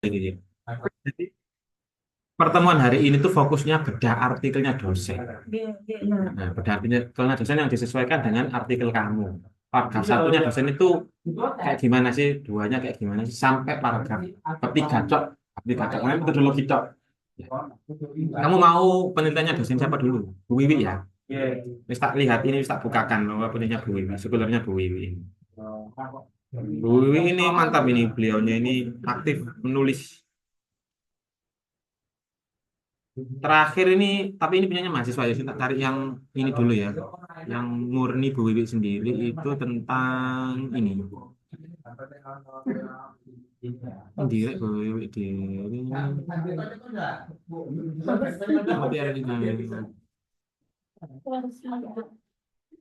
gitu. Jadi pertemuan hari ini tuh fokusnya bedah artikelnya dosen. Nah, bedah artikelnya dosen yang disesuaikan dengan artikel kamu. Paragraf satunya dosen itu kayak gimana sih, duanya kayak gimana sih, sampai paragraf ketiga cok, ketiga cok, namanya metodologi cok. Ya. Kamu mau penelitiannya dosen siapa dulu? Bu Wiwi ya? Wis tak lihat ini, wis tak bukakan bahwa penelitiannya Bu Wiwi, sekulernya Bu Wiwi ini. Bu Wiwi ini mantap ini, beliaunya ini aktif menulis. Terakhir ini, tapi ini punyanya mahasiswa ya. Kita cari yang ini dulu ya. Yang murni Bu Wiwi sendiri itu tentang ini. Direk Bu Wiwi di tapi ada di dalam.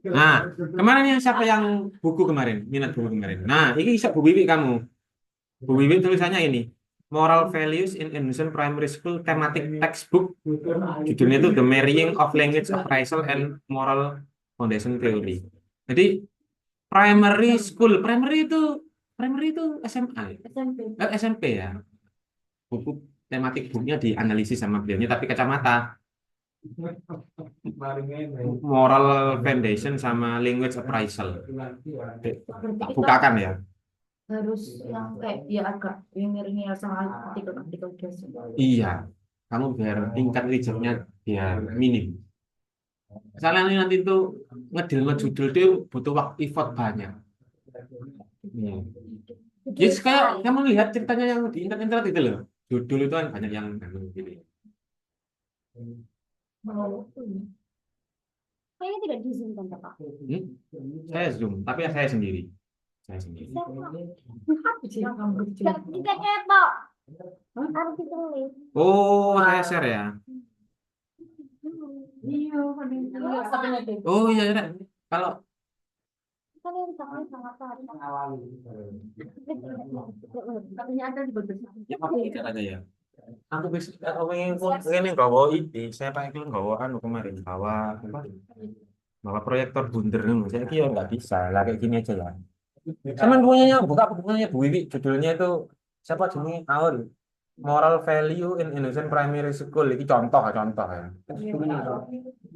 Nah, kemarin yang siapa yang buku kemarin? Minat buku kemarin. Nah, ini bisa Bu Wiwi kamu. Bu Wiwi tulisannya ini. Moral Values in Indonesian Primary School Thematic Textbook. Judulnya itu The Marrying of Language Appraisal and Moral Foundation Theory. Jadi primary itu SMA, SMP ya. Buku tematik bukunya dianalisis sama beliaunya, tapi kacamata Moral Foundation sama Language Appraisal. Berarti Tak kita bukakan ya. harus yang kayak ya agak ilmiah sama artikel-artikel dosen. Iya, kamu biar tingkat risetnya biar minim. Soalnya ini nanti tuh ngedil ngejudul itu butuh waktu effort banyak. Hmm. Jadi Yes, kayak kamu lihat ceritanya yang di internet itu loh. Judul itu kan banyak yang gini. mau kayaknya tidak diizinkan Pak. Hmm? Saya Zoom, tapi ya saya sendiri. Saya sendiri. Bisa kamu kita kepo. Harus ditulis. Oh, saya share ya. Iya, Oh iya, iya. Kalau kan yang sangat sangat katanya ada di bagus. ya aku ikut aja ya. Aku bisa aku pengen bawa ini. Saya pakai kan bawa anu kemarin bawa apa? Bawa proyektor bundar nih. Saya kira nggak bisa. Lah kayak gini aja ya. Sama bukunya Bu Wiwi, judulnya itu siapa jenis Aul Moral Value in Indonesian Primary School. Ini contoh ya.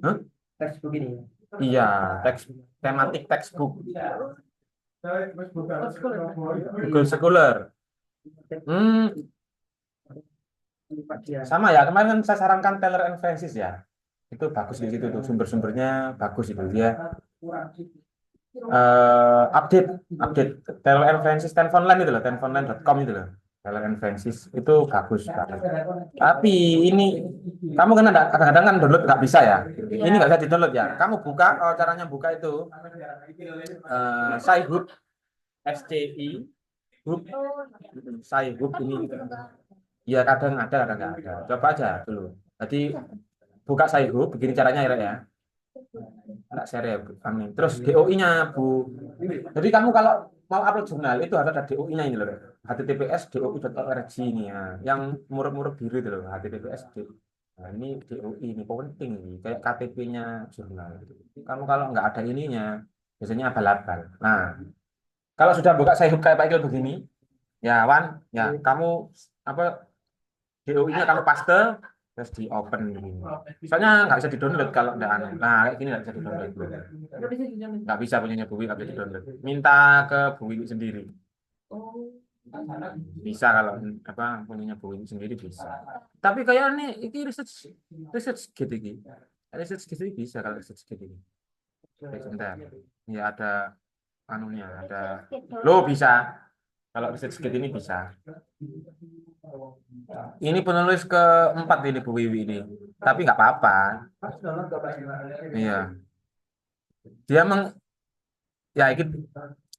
Hah? Teks begini. Iya, teks tematik textbook Google Scholar. Hmm, sama ya. Kemarin kan saya sarankan Taylor and Francis ya. Itu bagus di situ tuh sumber-sumbernya bagus itu dia update update Taylor and Francis Tenfonline itu loh, tenfonline.com itu loh. Taylor and Francis itu bagus banget. Tapi ini kamu kan ada kadang-kadang kan download nggak bisa ya. Ini nggak bisa di-download ya. Kamu buka, caranya buka itu Sci-Hub SCI Hub Sci-Hub ini. Ya kadang ada, kadang nggak ada. Coba aja dulu. Jadi buka Sci-Hub, begini caranya ya. Nggak share ya, Bu. Amin. Terus DOI-nya, Bu. Jadi kamu kalau mau upload jurnal itu harus ada DOI-nya ini loh. https doi.org ini ya. Yang muruk-muruk biru itu loh, https. Nah, ini DOI ini penting nih, kayak KTP-nya jurnal gitu. Kamu kalau nggak ada ininya, biasanya abal-abal. Nah, kalau sudah buka Sci-Hub kayak Pak Ikil begini, ya Wan, ya kamu apa DOI-nya kamu paste terus di open gini. Soalnya nggak bisa di-download kalau nggak aneh. Nah, kayak gini nggak bisa di-download. Nggak bisa punyanya Bu Wiwi, nggak bisa di-download. Minta ke Bu Wiwi sendiri. Oh, Bisa kalau apa punyanya Bu Wiwi sendiri bisa. Tapi kayak ini research research gitu gitu. Research gitu bisa kalau research gitu. Sebentar. Ya ada anunya, ada lo bisa. Kalau research gitu ini bisa. Ini penulis keempat ini Bu Wiwi ini. Tapi nggak apa-apa. Iya. Dia ya ini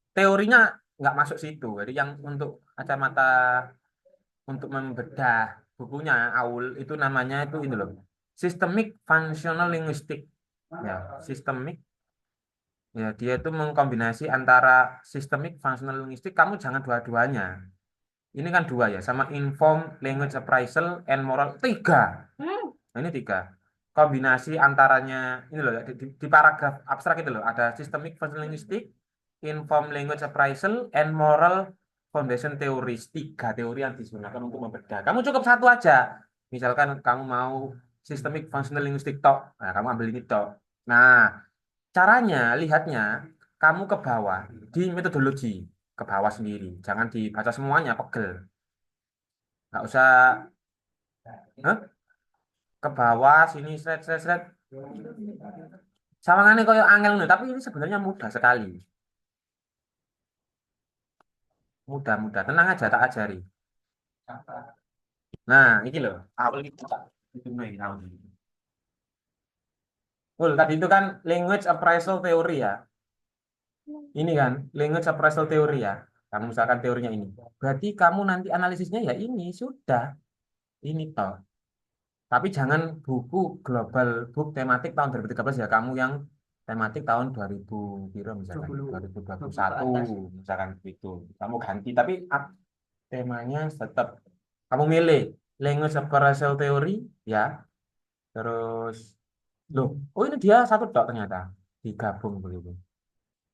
teorinya nggak masuk situ. Jadi yang untuk kacamata untuk membedah bukunya Aul itu namanya itu ini loh. Systemic Functional Linguistic. Ya, sistemik. Ya, dia itu mengkombinasi antara systemic functional linguistic. Kamu jangan dua-duanya. Ini kan dua ya, sama inform language appraisal and moral tiga. Nah, ini tiga. Kombinasi antaranya ini loh di paragraf abstrak itu loh ada systemic functional linguistic, inform language appraisal and moral foundation teoris, 3 teori yang digunakan untuk membedah. Kamu cukup satu aja. Misalkan kamu mau systemic functional linguistic tok, nah kamu ambil ini tok. Nah, caranya lihatnya kamu ke bawah di metodologi, ke bawah sendiri. Jangan dibaca semuanya, pegel. Nggak usah Hah? Ke bawah sini seret seret seret. Sawangane koyo angel nih, tapi ini sebenarnya mudah sekali. Mudah-mudah, tenang aja tak ajari. Nah, ini loh. Awal itu tak. Itu nih, awal ini. Tadi itu kan language appraisal theory ya. Ini kan language appraisal theory ya. Kamu misalkan teorinya ini. Berarti kamu nanti analisisnya ya ini sudah. Ini toh. Tapi jangan buku global book tematik tahun 2013 ya. Kamu yang tematik tahun 2000 piro misalkan 2021 misalkan begitu. Kamu ganti tapi temanya tetap kamu milih language appraisal theory ya. Terus loh, oh ini dia satu dok ternyata digabung begitu.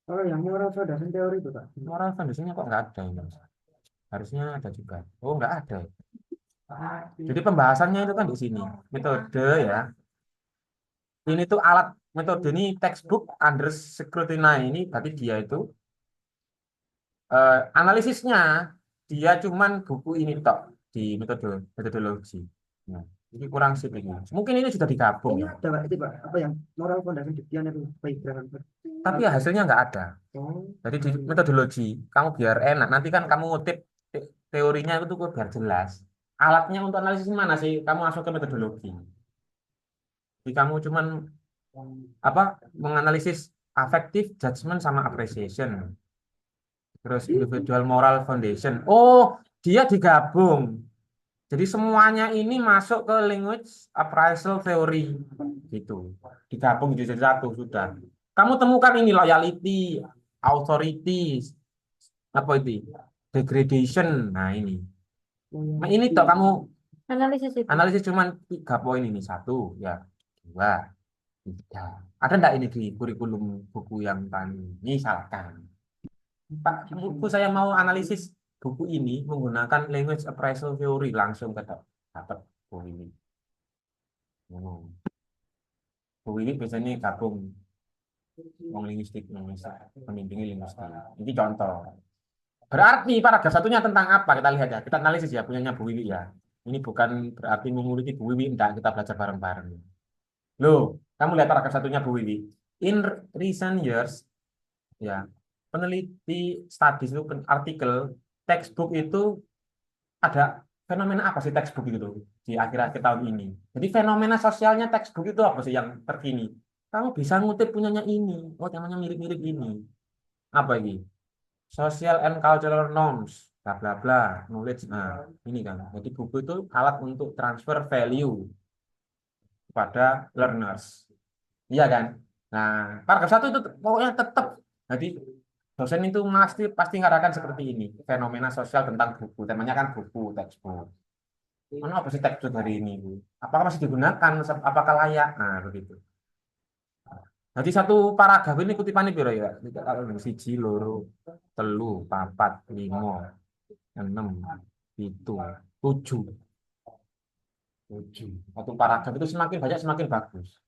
Oh, yang moral foundation teori itu, Pak. Moral foundation-nya kok nggak ada ini? Harusnya ada juga. Oh, nggak ada. Jadi pembahasannya itu kan di sini. Metode ya. Ini tuh alat metode ini textbook under scrutiny ini berarti dia itu analisisnya dia cuman buku ini tok di metodologi. Nah, ini kurang sip ini. Mungkin ini sudah digabung Ini ya. ada, Pak, itu, Pak. Apa yang moral foundation Diktian itu background. Tapi ya hasilnya nggak ada. Oh, Jadi di metodologi kamu biar enak. Nanti kan kamu ngutip teorinya itu tuh biar jelas. Alatnya untuk analisis mana sih? Kamu masuk ke metodologi. Jadi kamu cuman apa menganalisis affective judgment sama appreciation. Terus individual moral foundation. Oh, dia digabung. Jadi semuanya ini masuk ke language appraisal theory gitu. Digabung jadi satu sudah. Kamu temukan ini loyalty, authority, apa itu? Degradation. Nah, ini. Nah, ini toh kamu Analisis itu. analisis cuman 3 poin ini. Satu, ya. Dua, tiga. Ada enggak ini di kurikulum buku yang tadi? Misalkan. Pak, buku saya mau analisis buku ini menggunakan language appraisal theory langsung ke dapat buku ini. Hmm. Buku ini biasanya gabung linguistik, pembimbing linguistik. Ini contoh. Berarti paragraf satunya tentang apa? Kita lihat ya. Kita analisis ya punyanya Bu Wiwi ya. Ini bukan berarti memiliki Bu Wiwi, enggak. Kita belajar bareng-bareng. Loh, kamu lihat paragraf satunya Bu Wiwi. In recent years, ya, peneliti studies itu artikel textbook itu ada fenomena apa sih textbook itu di akhir-akhir tahun ini. Jadi fenomena sosialnya textbook itu apa sih yang terkini? Kamu bisa ngutip punyanya ini. Oh, namanya mirip-mirip ini. Apa ini? Social and cultural norms, bla bla bla, knowledge. Nah, ini kan. Jadi buku itu alat untuk transfer value kepada learners. Iya kan? Nah, paragraf satu itu pokoknya tetap. Jadi dosen itu pasti pasti ngarahkan seperti ini. Fenomena sosial tentang buku. Temanya kan buku, textbook. Mana apa sih textbook hari ini, Bu? Apakah masih digunakan? Apakah layak? Nah, begitu. Jadi satu paragraf ini kutipannya piro ya? Kalau siji, loro, telu, papat, limo, enam, itu, tujuh, tujuh. Satu paragraf itu semakin banyak semakin bagus.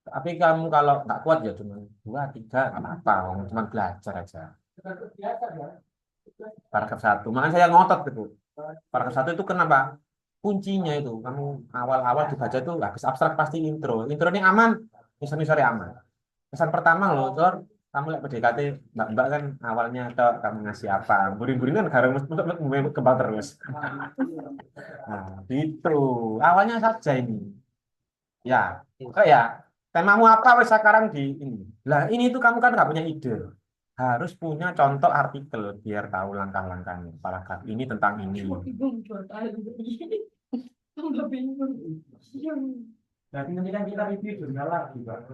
Tapi kamu kalau nggak kuat ya cuma 2, 3, nggak apa-apa. Cuma belajar aja. Paragraf satu. Makanya saya ngotot itu. Paragraf satu itu kenapa? Kuncinya itu. Kamu awal-awal dibaca itu habis abstrak pasti intro. Intro ini aman. Misalnya aman. Pesan pertama loh, Cor. Kamu lihat PDKT, Mbak kan awalnya atau kamu ngasih apa? Burin-burin kan harus kembang terus. Nah, itu. Awalnya saja ini. Ya, oke ya. Temamu apa wes sekarang di ini? Lah ini tuh kamu kan nggak punya ide. Harus punya contoh artikel biar tahu langkah-langkahnya. Paragraf ini tentang ini. Bingung buat tambah bingung. Berarti nanti kan kita review jurnal lagi, Pak.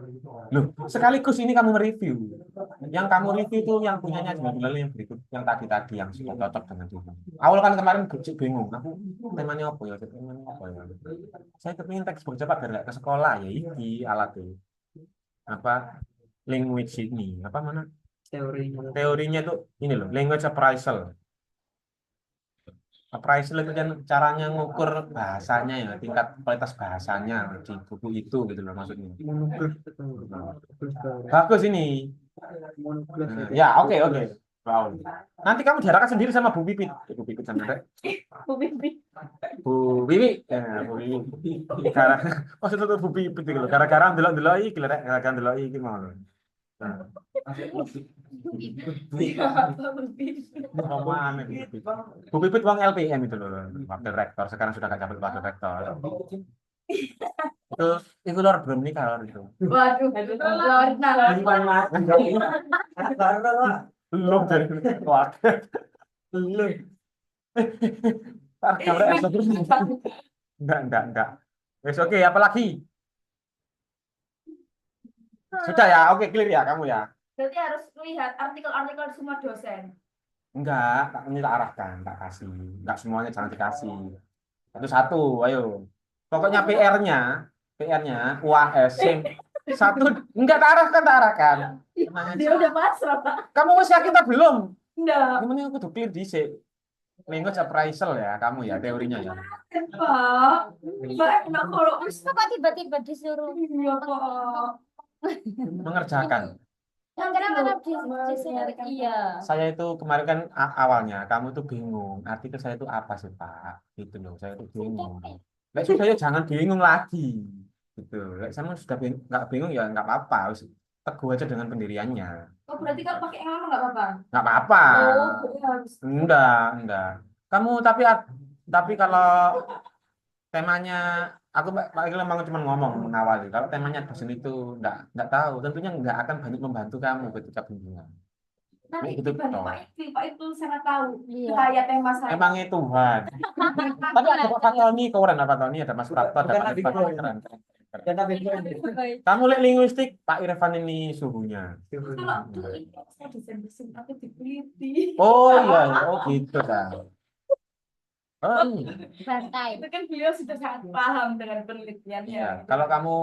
Loh, sekaligus ini kamu mereview. Yang kamu review itu yang punyanya jurnal yang berikut, yang tadi-tadi yang sudah cocok dengan itu. Awal kan kemarin bingung, aku temanya apa ya? Temanya apa ya? Saya kepingin textbook cepat biar nggak ke sekolah ya. Ini alat itu apa language ini apa mana Teorinya. teorinya itu ini loh language appraisal Appraisal itu kan caranya ngukur bahasanya ya, tingkat kualitas bahasanya di buku itu gitu loh maksudnya. Bagus ini. Nah, ya, oke, oke. Wow. Nanti kamu diarahkan sendiri sama Bu Pipit. Bu Pipit sama Rek. Bu Bibi. Bu Wiwi. Ya, Bu Wiwi. Gara, maksud itu Bu Pipit gitu loh. Gara-gara ndelok-ndelok iki lho, Rek. Gara-gara ndelok iki mau. Nah, Siapa Bu Bibi? omongan itu. Bu Pipit wong LPM itu loh, wakil rektor. Sekarang sudah gak jabat wakil rektor. Itu luar belum nikah lor itu. Waduh, Lorna. Belum dari keluarga. Belum. Kamera esok terus. Enggak. Wes oke, apa lagi? Sudah ya, oke clear ya kamu ya. Berarti harus lihat artikel-artikel semua dosen. Enggak, ini tak arahkan, tak kasih. Enggak semuanya jangan dikasih. Satu-satu, ayo. Pokoknya PR-nya UAS satu enggak tak arahkan. Tenang Dia aja. udah pasrah, Pak. Kamu masih yakin tak belum? Enggak. Gimana aku tuh clear dhisik. Language appraisal ya kamu ya teorinya ya. Pak. Mbak, enak kalau Kok tiba-tiba disuruh iya, Pak. Mengerjakan. kenapa disuruh iya Saya itu kemarin kan awalnya kamu tuh bingung. Artikel saya itu apa sih, Pak? Gitu loh, saya itu bingung. Lek sudah ya jangan bingung lagi. Gitu. Lek sama sudah nggak bingung ya nggak apa-apa. Wis teguh aja dengan pendiriannya. Oh, berarti kalau pakai yang lama nggak apa-apa? Nggak apa-apa. Oh, berarti harus. Enggak. Kamu tapi kalau temanya aku Pak Iqbal memang cuma ngomong mengawali. Kalau temanya dosen itu enggak tahu, tentunya enggak akan banyak membantu kamu ketika bimbingan. Nanti Gitu dibantu toh. Pak itu sangat tahu. iya Kayak tema saya. Emangnya Tuhan. Tapi ada Pak Fatoni, keren Pak Fatoni, ada Mas Prapto, ada Pak Irfan, keren. Kamu lihat linguistik, Pak Irfan ini suhunya. Kalau dulu ini saya desain aku diteliti. Oh iya, oh gitu kan. Oh, bantai Itu kan beliau sudah sangat paham dengan penelitiannya. iya. Kalau kamu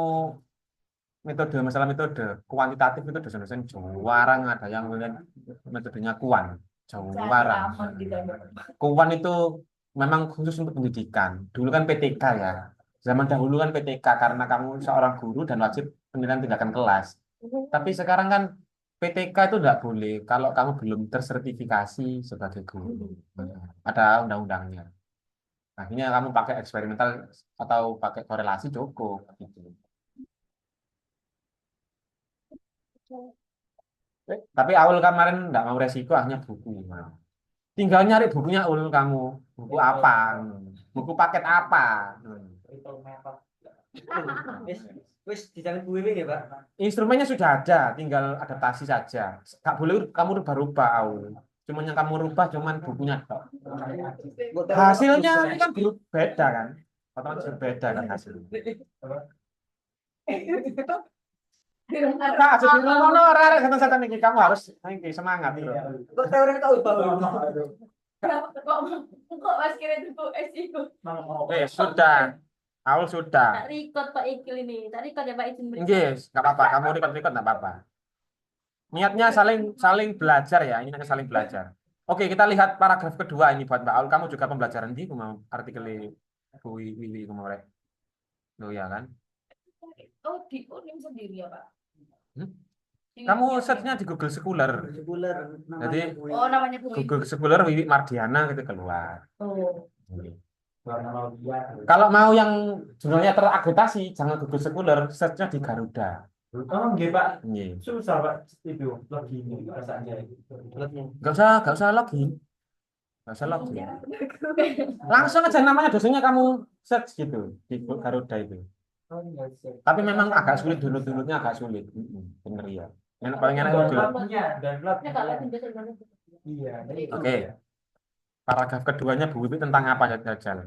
masalah metode kuantitatif itu dosen-dosen jarang ada yang melihat metodenya jarang. Aman di dalam. Kuan itu memang khusus untuk pendidikan. Dulu kan PTK ya. Zaman dahulu kan PTK karena kamu seorang guru dan wajib penilaian tindakan kelas. Tapi sekarang kan PTK itu tidak boleh kalau kamu belum tersertifikasi sebagai guru. Ada undang-undangnya. Akhirnya kamu pakai eksperimental atau pakai korelasi cukup gitu. Tapi Aul kemarin nggak mau resiko, akhirnya buku. Tinggal nyari bukunya Aul kamu. Buku apa? Buku paket apa? Wis dijamin Bu Wiwi ya, Pak. Instrumennya sudah ada, tinggal adaptasi saja. Nggak boleh kamu rubah-rubah Aul. Cuman yang kamu rubah cuman bukunya tok. Hasilnya ini kan beda kan? Otomatis berbeda kan hasilnya. Nah, jadi ngono ora setan-setan iki kamu harus iki semangat gitu. Kok teori kau tahu? Kok Mas kira itu S itu? Sudah. Aul sudah. tak record Pak Ikil ini tak record ya Pak izin Yes, nggak apa-apa. Kamu record nggak apa-apa. Niatnya saling belajar ya. Ini saling belajar. Oke, kita lihat paragraf kedua ini buat Mbak Aul. Kamu juga pembelajaran di mau artikel Bu Wiwi kemarin. Loh ya kan? Oh, di Unim sendiri ya, Pak? Kamu search-nya di Google Scholar. Sebulan. Jadi Oh, namanya Bu Wiwi. Google Scholar Wiwi Mardiana gitu keluar. Oh. Kalau mau yang jurnalnya terakreditasi, jangan Google Scholar, search-nya di Garuda. Oh, nggih, Pak. Iya. Susah, Pak. Itu login rasanya. Nggak usah login. Nggak usah login. Langsung aja namanya dosennya kamu search gitu di Garuda itu. Tapi memang agak sulit downloadnya agak sulit. Bener ya. Yang paling enak Google. Iya. Oke. Paragraf keduanya Bu Wiwi tentang apa Jajal?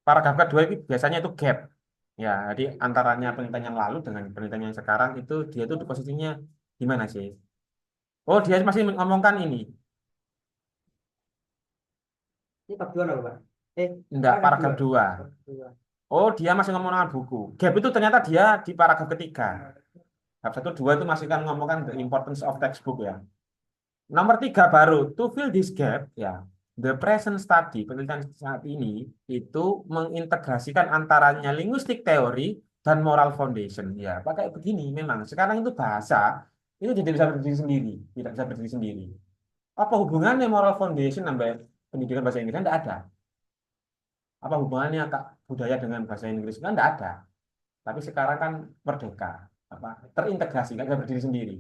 Paragraf kedua itu biasanya itu gap. Ya, jadi antaranya penelitian yang lalu dengan penelitian yang sekarang itu dia itu posisinya gimana sih? Oh, dia masih ngomongkan ini. Ini bab 2 apa, Pak? Enggak, paragraf 2. Oh, dia masih ngomongkan buku. Gap itu ternyata dia di paragraf ketiga. Bab 1, 2 itu masih kan ngomongkan the importance of textbook ya. Nomor 3 baru, to fill this gap, ya. The present study, penelitian saat ini itu mengintegrasikan antaranya linguistik teori dan moral foundation. Ya, pakai begini memang. Sekarang itu bahasa itu tidak bisa berdiri sendiri, tidak bisa berdiri sendiri. Apa hubungannya moral foundation sampai pendidikan bahasa Inggris? Tidak ada. Apa hubungannya Kak, budaya dengan bahasa Inggris? Kan tidak ada. Tapi sekarang kan merdeka, apa terintegrasi, nggak bisa berdiri sendiri.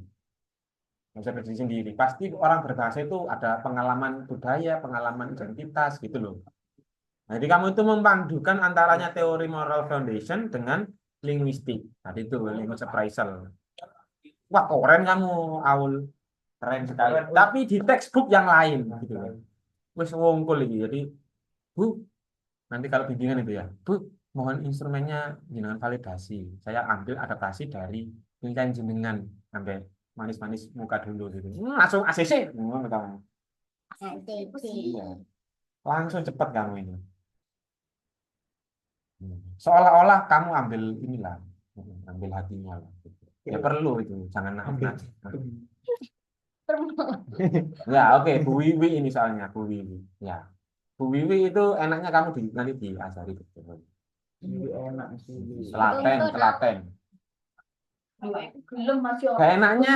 Nggak bisa berdiri sendiri. Pasti orang berbahasa itu ada pengalaman budaya, pengalaman identitas gitu loh. Nah, jadi kamu itu memandukan antaranya teori moral foundation dengan linguistik. Tadi itu language appraisal. Wah, keren kamu, Aul. Keren sekali. Tapi di textbook yang lain gitu loh. Wis wongkul iki. Jadi, Bu, nanti kalau bimbingan itu ya, Bu, mohon instrumennya jenengan validasi. Saya ambil adaptasi dari penelitian jenengan sampai manis-manis muka dulu gitu. Langsung ACC. Kamu. Iya. Langsung cepat kamu ini. Seolah-olah kamu ambil inilah, ambil hatinya lah. Ya perlu itu, jangan naif. Ya oke, Bu Wiwi ini soalnya Bu Wiwi. Ya, Bu Wiwi itu enaknya kamu nanti diajari betul. Ini enak sih. Telaten, telaten. Belum masih Gak enaknya,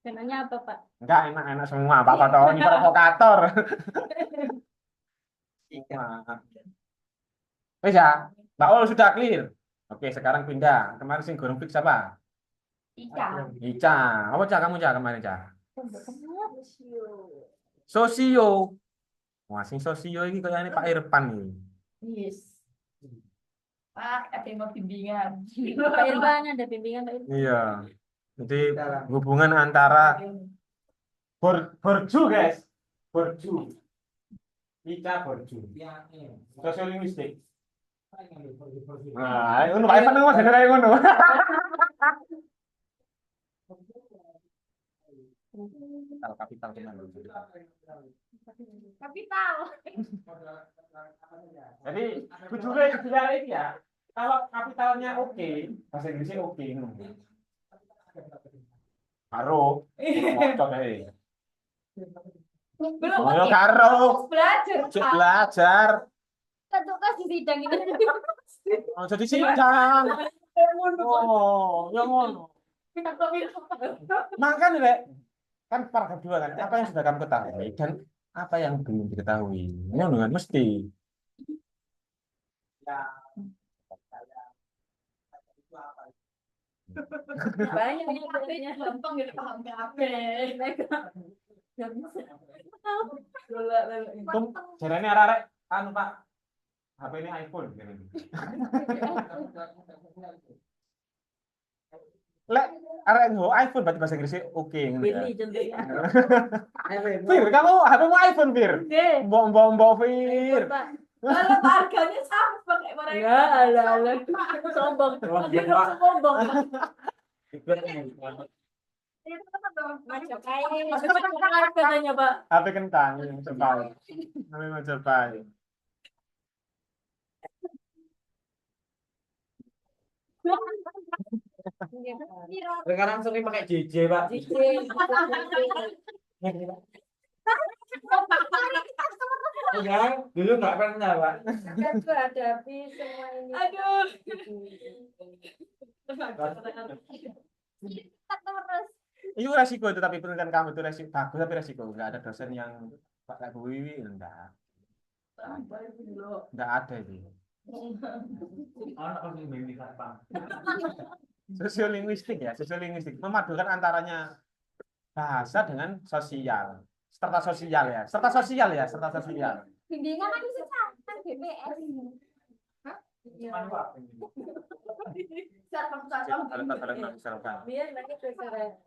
Kenanya apa, Pak? enggak enak-enak semua. Pak Toto ini provokator. Wes ya, Mbak Ol sudah clear. Oke, sekarang pindah. Kemarin sing gorong fix apa? Ica. Ica. Apa Cak kamu Cak kemarin Cak? Sosio. Wah, sing sosio ini kayaknya Pak Irfan nih. Yes. Pak, ada yang mau bimbingan. Pak Irfan ada bimbingan Pak Irfan. Iya. Jadi hubungan antara borju guys. Borju. Ica borju. Sosiolinguistik. Nah, ngono Pak Irfan ngomong bener ae ngono. Kapital teman. Kapital. Jadi tujuannya sebenarnya ini ya. Kalau kapitalnya oke, bahasa Inggrisnya oke. Karo, cocok ae. Belum Oh, oke. karo. Belajar. Cek belajar. Satu kelas di sidang ini. Oh, jadi sidang. Oh, yang ngono. Makanya, Rek, kan paragraf 2 kan, apa yang sudah kamu ketahui dan apa yang belum diketahui. Ngono kan mesti. Banyak yang bedanya. Gampang gitu paham apa. Gak bisa. Tum, jarane arek-arek anu Pak. HP ini iPhone. Lek arek nggo iPhone berarti bahasa Inggrisnya oke ngono ya. Billy contohnya. Fir, kamu HP-mu iPhone, Fir? Mbok Fir. Pak. Kalau harganya sama pakai barang. Ya, ala. Sombong. Sombong. Majapahit katanya, Pak. HP kentang yang cepat. HP Majapahit. Sekarang sering pakai JJ, Pak. Enggak, dulu nggak pernah, Pak. Aku hadapi semua ini. Aduh. Terus. Itu resiko itu tapi penelitian kamu itu resiko bagus tapi resiko nggak ada dosen yang Pak Bu Wiwi enggak ada itu. Anak harus membimbingkan, Pak. Sosiolinguistik ya, sosiolinguistik memadukan antaranya bahasa dengan sosial. Serta sosial ya, serta sosial ya, serta sosial. Bimbingan kan bisa kan BPS. Cuman, Pak. Misalkan. Biar lagi terserah.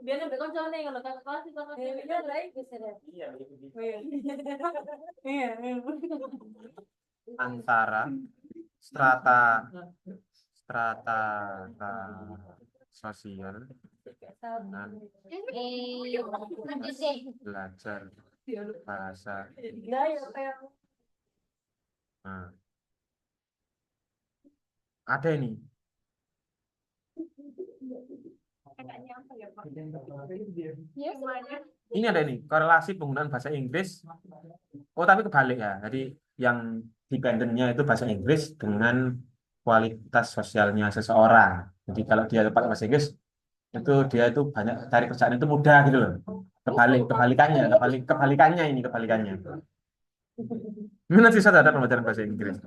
Biar lebih koncone kalau kan kelas itu kan biar lagi terserah. Iya. Antara strata strata sosial dan belajar bahasa. Nah, ada ini Ya, Ini ada ini korelasi penggunaan bahasa Inggris. Oh, tapi kebalik ya. Jadi yang dependentnya itu bahasa Inggris dengan kualitas sosialnya seseorang. Jadi kalau dia pakai bahasa Inggris itu dia itu banyak cari kerjaan itu mudah gitu loh. Kebalikannya ini kebalikannya. Mana sih ada pembelajaran bahasa Inggris?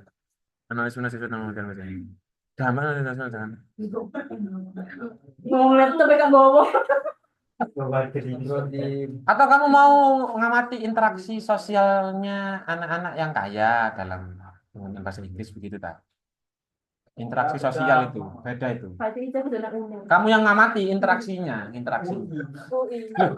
Analis mana sih pembelajaran bahasa Inggris? Jangan. Ngomong laptop kan bawa. Atau kamu mau mengamati interaksi sosialnya anak-anak yang kaya dalam menggunakan bahasa Inggris begitu tak? Interaksi sosial itu beda itu. Pasti itu sudah nak umum. Kamu yang ngamati interaksi. Oh iya. Loh,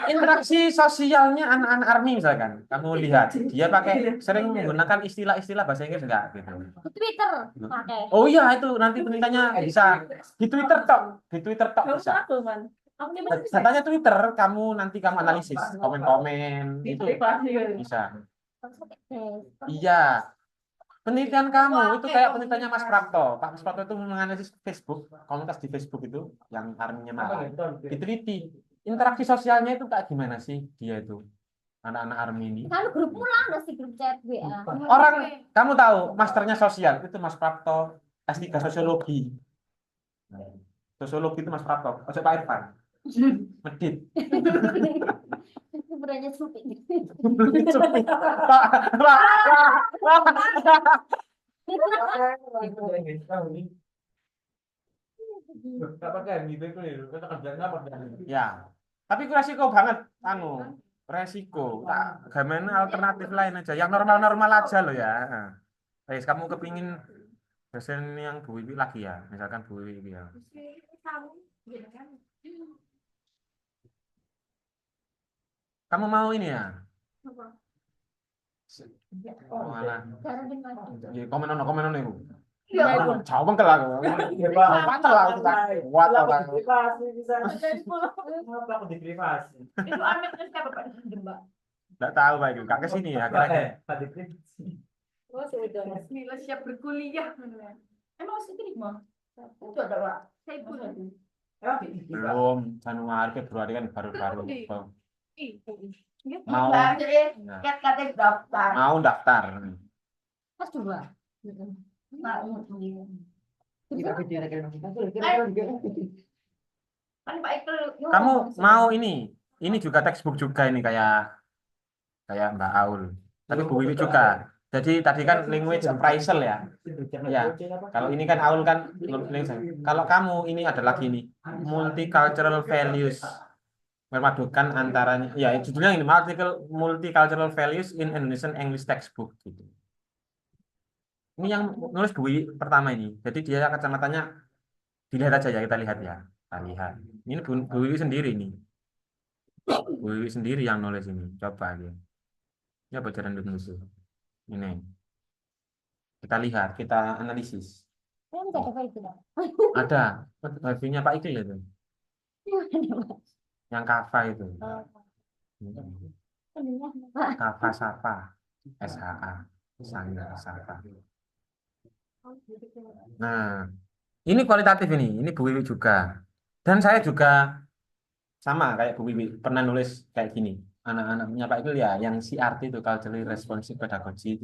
interaksi sosialnya anak-anak army misalkan. Kamu lihat dia pakai sering menggunakan istilah-istilah bahasa Inggris enggak gitu. di Twitter pakai. Oh iya itu nanti penelitiannya bisa di Twitter tok Nggak bisa. usah aku man. Aku nih masih Datanya Twitter, nanti kamu analisis komen-komen itu privasi. bisa. Iya, penelitian kamu itu kayak penelitiannya Mas Prapto. Pak Mas Prapto itu menganalisis Facebook, komunitas di Facebook itu yang arminya malah diteliti. Interaksi sosialnya itu kayak gimana sih dia itu anak-anak army ini? Kan grup pulang ada sih grup chat WA. Orang kamu tahu masternya sosial itu Mas Prapto S3 sosiologi. Sosiologi itu Mas Prapto, ojo Pak Irfan. Medit. Itu beranya suping. Ya, tapi itu resiko banget, resiko. Tak, gimana alternatif lain aja, yang normal-normal aja loh ya. Guys, kamu kepingin dosen yang Bu Wiwi lagi ya, misalkan Bu Wiwi ya. Kamu mau ini ya? Oh, alah. Ya, komen ono iku. Jawab ke lah. Water lah kita. Water lah. Kenapa aku di privasi? Itu anaknya siapa Pak? Jembak. Enggak tahu Pak itu. Kak kesini ya kira-kira. Di privasi. Oh sudah. Bismillah siap berkuliah. Emang masih terima? Itu ada Pak. Saya pun. Belum, Januari Februari kan baru-baru. Mau daftar. mau daftar. Mas coba. Kan Pak Ikel. Kamu mau ini? Ini juga textbook juga ini kayak Mbak Aul. Tapi Bu Wiwi juga. Jadi tadi kan language appraisal ya. Ya. Kalau ini kan Aul kan kalau kamu ini ada lagi nih multicultural values, memadukan antaranya. Ya, judulnya ini multicultural values in Indonesian English textbook gitu. Ini yang nulis Bu Wiwi pertama ini. Jadi dia kacamatanya dilihat aja ya, kita lihat ya. Kita lihat. Ini Bu Wiwi sendiri nih. Bu Wiwi sendiri yang nulis ini. Coba dia. Ya bocoran Indonesia. Ini. Kita lihat, kita analisis. Ada wifi-nya Pak Ikil itu. Yang Kava itu. Kava Sapa. SHA. Sangga Sapa. Nah, ini kualitatif ini. Ini Bu Wiwi juga. Dan saya juga sama kayak Bu Wiwi pernah nulis kayak gini. Anak-anaknya Pak Ikil ya, yang CRT itu culturally responsive pedagogy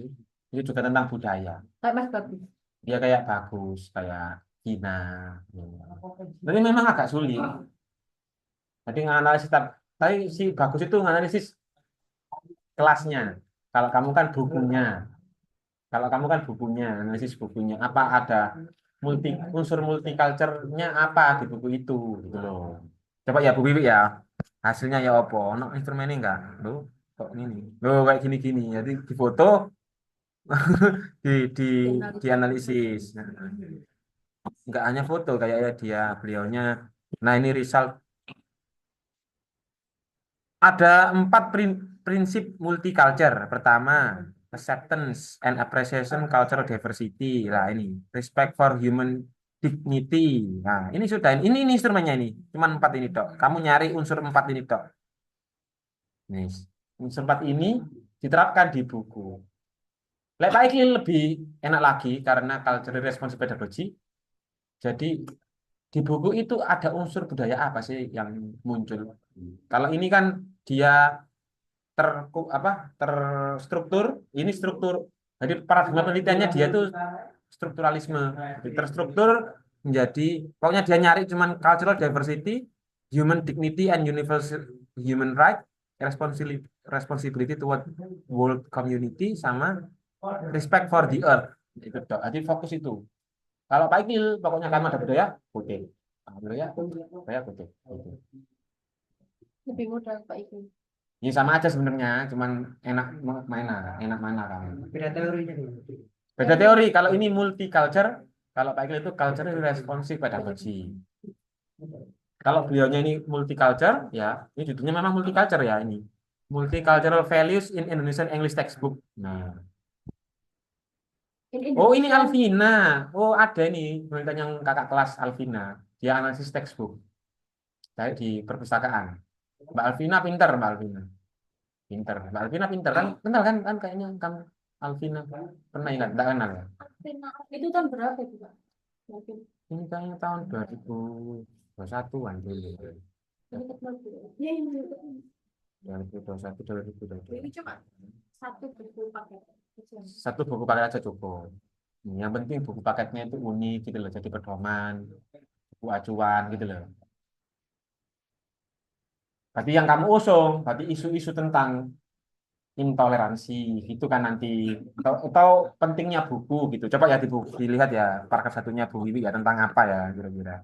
itu juga tentang budaya. Kayak Mas Bagus. Dia kayak bagus, kayak Gina. Tapi memang agak sulit. Jadi nganalisis, tapi si bagus itu nganalisis kelasnya. Kalau kamu kan bukunya, analisis bukunya. Apa ada unsur multiculturalnya apa di buku itu, gitu loh. Coba ya Bu Wiwi ya. Hasilnya ya apa? No instrumen ini enggak? Loh, kok ini? Loh kayak gini-gini. Jadi difoto dianalisis. Enggak hanya foto kayak beliaunya. Nah, ini result ada 4 prinsip multicultural. Pertama, acceptance and appreciation cultural diversity. Nah, ini respect for human dignity. Nah, ini sudah ini instrumennya ini. Cuman 4 ini, Dok. Kamu nyari unsur 4 ini, Dok. Nih, unsur 4 ini diterapkan di buku. Pak Ikil lebih enak lagi karena cultural responsive pedagogy. Jadi di buku itu ada unsur budaya apa sih yang muncul? Kalau ini kan dia ter terstruktur, ini struktur. Jadi paradigma penelitiannya dia tuh strukturalisme. Jadi terstruktur menjadi pokoknya dia nyari cuman cultural diversity, human dignity and universal human right, responsibility responsibility toward world community sama respect for the earth. Itu toh. Jadi fokus itu. Kalau Pak Ikil pokoknya kan ada budaya, oke. Budaya, budaya, oke. Lebih mudah Pak Ibu. Ini sama aja sebenarnya, cuman enak enak mana kan. Beda teorinya nih. Beda teori. Kalau ini multicultural, kalau Pak Ikil itu cultural responsive pedagogy. Kalau beliaunya ini multicultural, ya ini judulnya memang multicultural ya ini. Multicultural values in Indonesian English textbook. Nah, oh ini Alvina. Oh ada ini penelitian yang kakak kelas Alvina. Dia analisis textbook. Saya di perpustakaan. Mbak Alvina pinter, Mbak Alvina. Pinter. Mbak Alvina pinter kan? Kenal kan kayaknya kamu Alvina. Pernah ingat? Enggak kenal ya? Itu tahun berapa itu Pak? Mungkin Ini kayaknya tahun 2021-an dulu. ini ketemu. Iya ini. 2021, 2022. Ini cuma satu buku paket. Satu buku paket aja cukup. Yang penting buku paketnya itu unik gitu loh, jadi pedoman, buku acuan gitu loh. Berarti yang kamu usung, berarti isu-isu tentang intoleransi itu kan nanti atau pentingnya buku gitu. Coba ya dilihat ya paragraf satunya Bu Wiwi ya tentang apa ya kira-kira.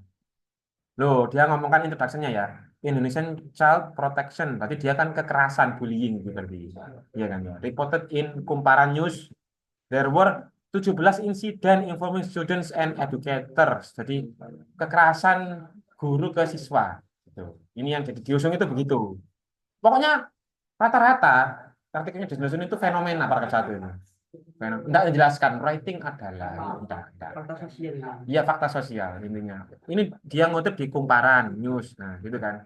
Loh, dia ngomongkan introduction-nya ya. Indonesian Child Protection, berarti dia kan kekerasan bullying gitu berarti. Iya kan ya. Reported in Kumparan News, there were 17 insiden involving students and educators. Jadi kekerasan guru ke siswa. Gitu. Ini yang jadi diusung itu begitu. Pokoknya rata-rata artikelnya Desmond itu fenomena paragraf satu ini. Tidak dijelaskan writing adalah tidak. Fakta sosial ini. Iya fakta sosial intinya. Ini dia ngutip di Kumparan News, nah gitu kan.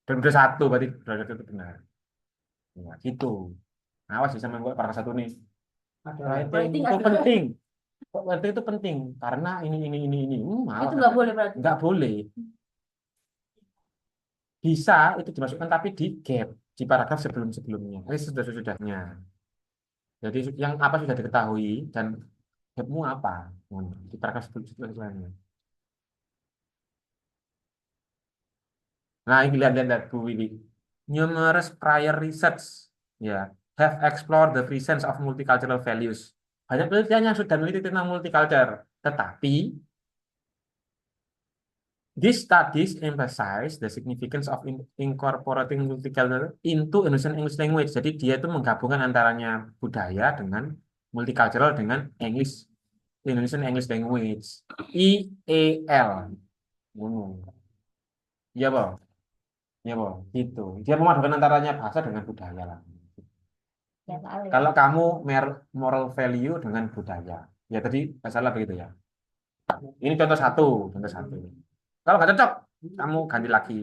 Dan udah satu berarti derajat itu benar. Ya, gitu. Nah, awas bisa gue paragraf satu nih. Ada Writing Writing itu adalah- penting. Writing itu penting karena ini. Malah Itu nggak boleh berarti. nggak boleh. Bisa itu dimasukkan tapi di gap di paragraf sebelum-sebelumnya. Ini sudah-sudahnya. Jadi yang apa sudah diketahui dan gapmu apa? Di paragraf sebelumnya. Nah, ini lihat Bu Wiwi. Numerous prior research ya have explored the presence of multicultural values. Banyak penelitian yang sudah meneliti tentang multicultural, tetapi these studies emphasize the significance of incorporating multicultural into Indonesian English language. Jadi dia itu menggabungkan antaranya budaya dengan multicultural dengan Indonesian English language. IEL. Iya, Bang. Ya, Bang. Gitu. Dia memadukan antaranya bahasa dengan budaya lah. Ya, salah. Kalau kamu moral value dengan budaya, ya tadi masalah begitu ya. Ini contoh satu. Kalau nggak cocok, kamu ganti lagi.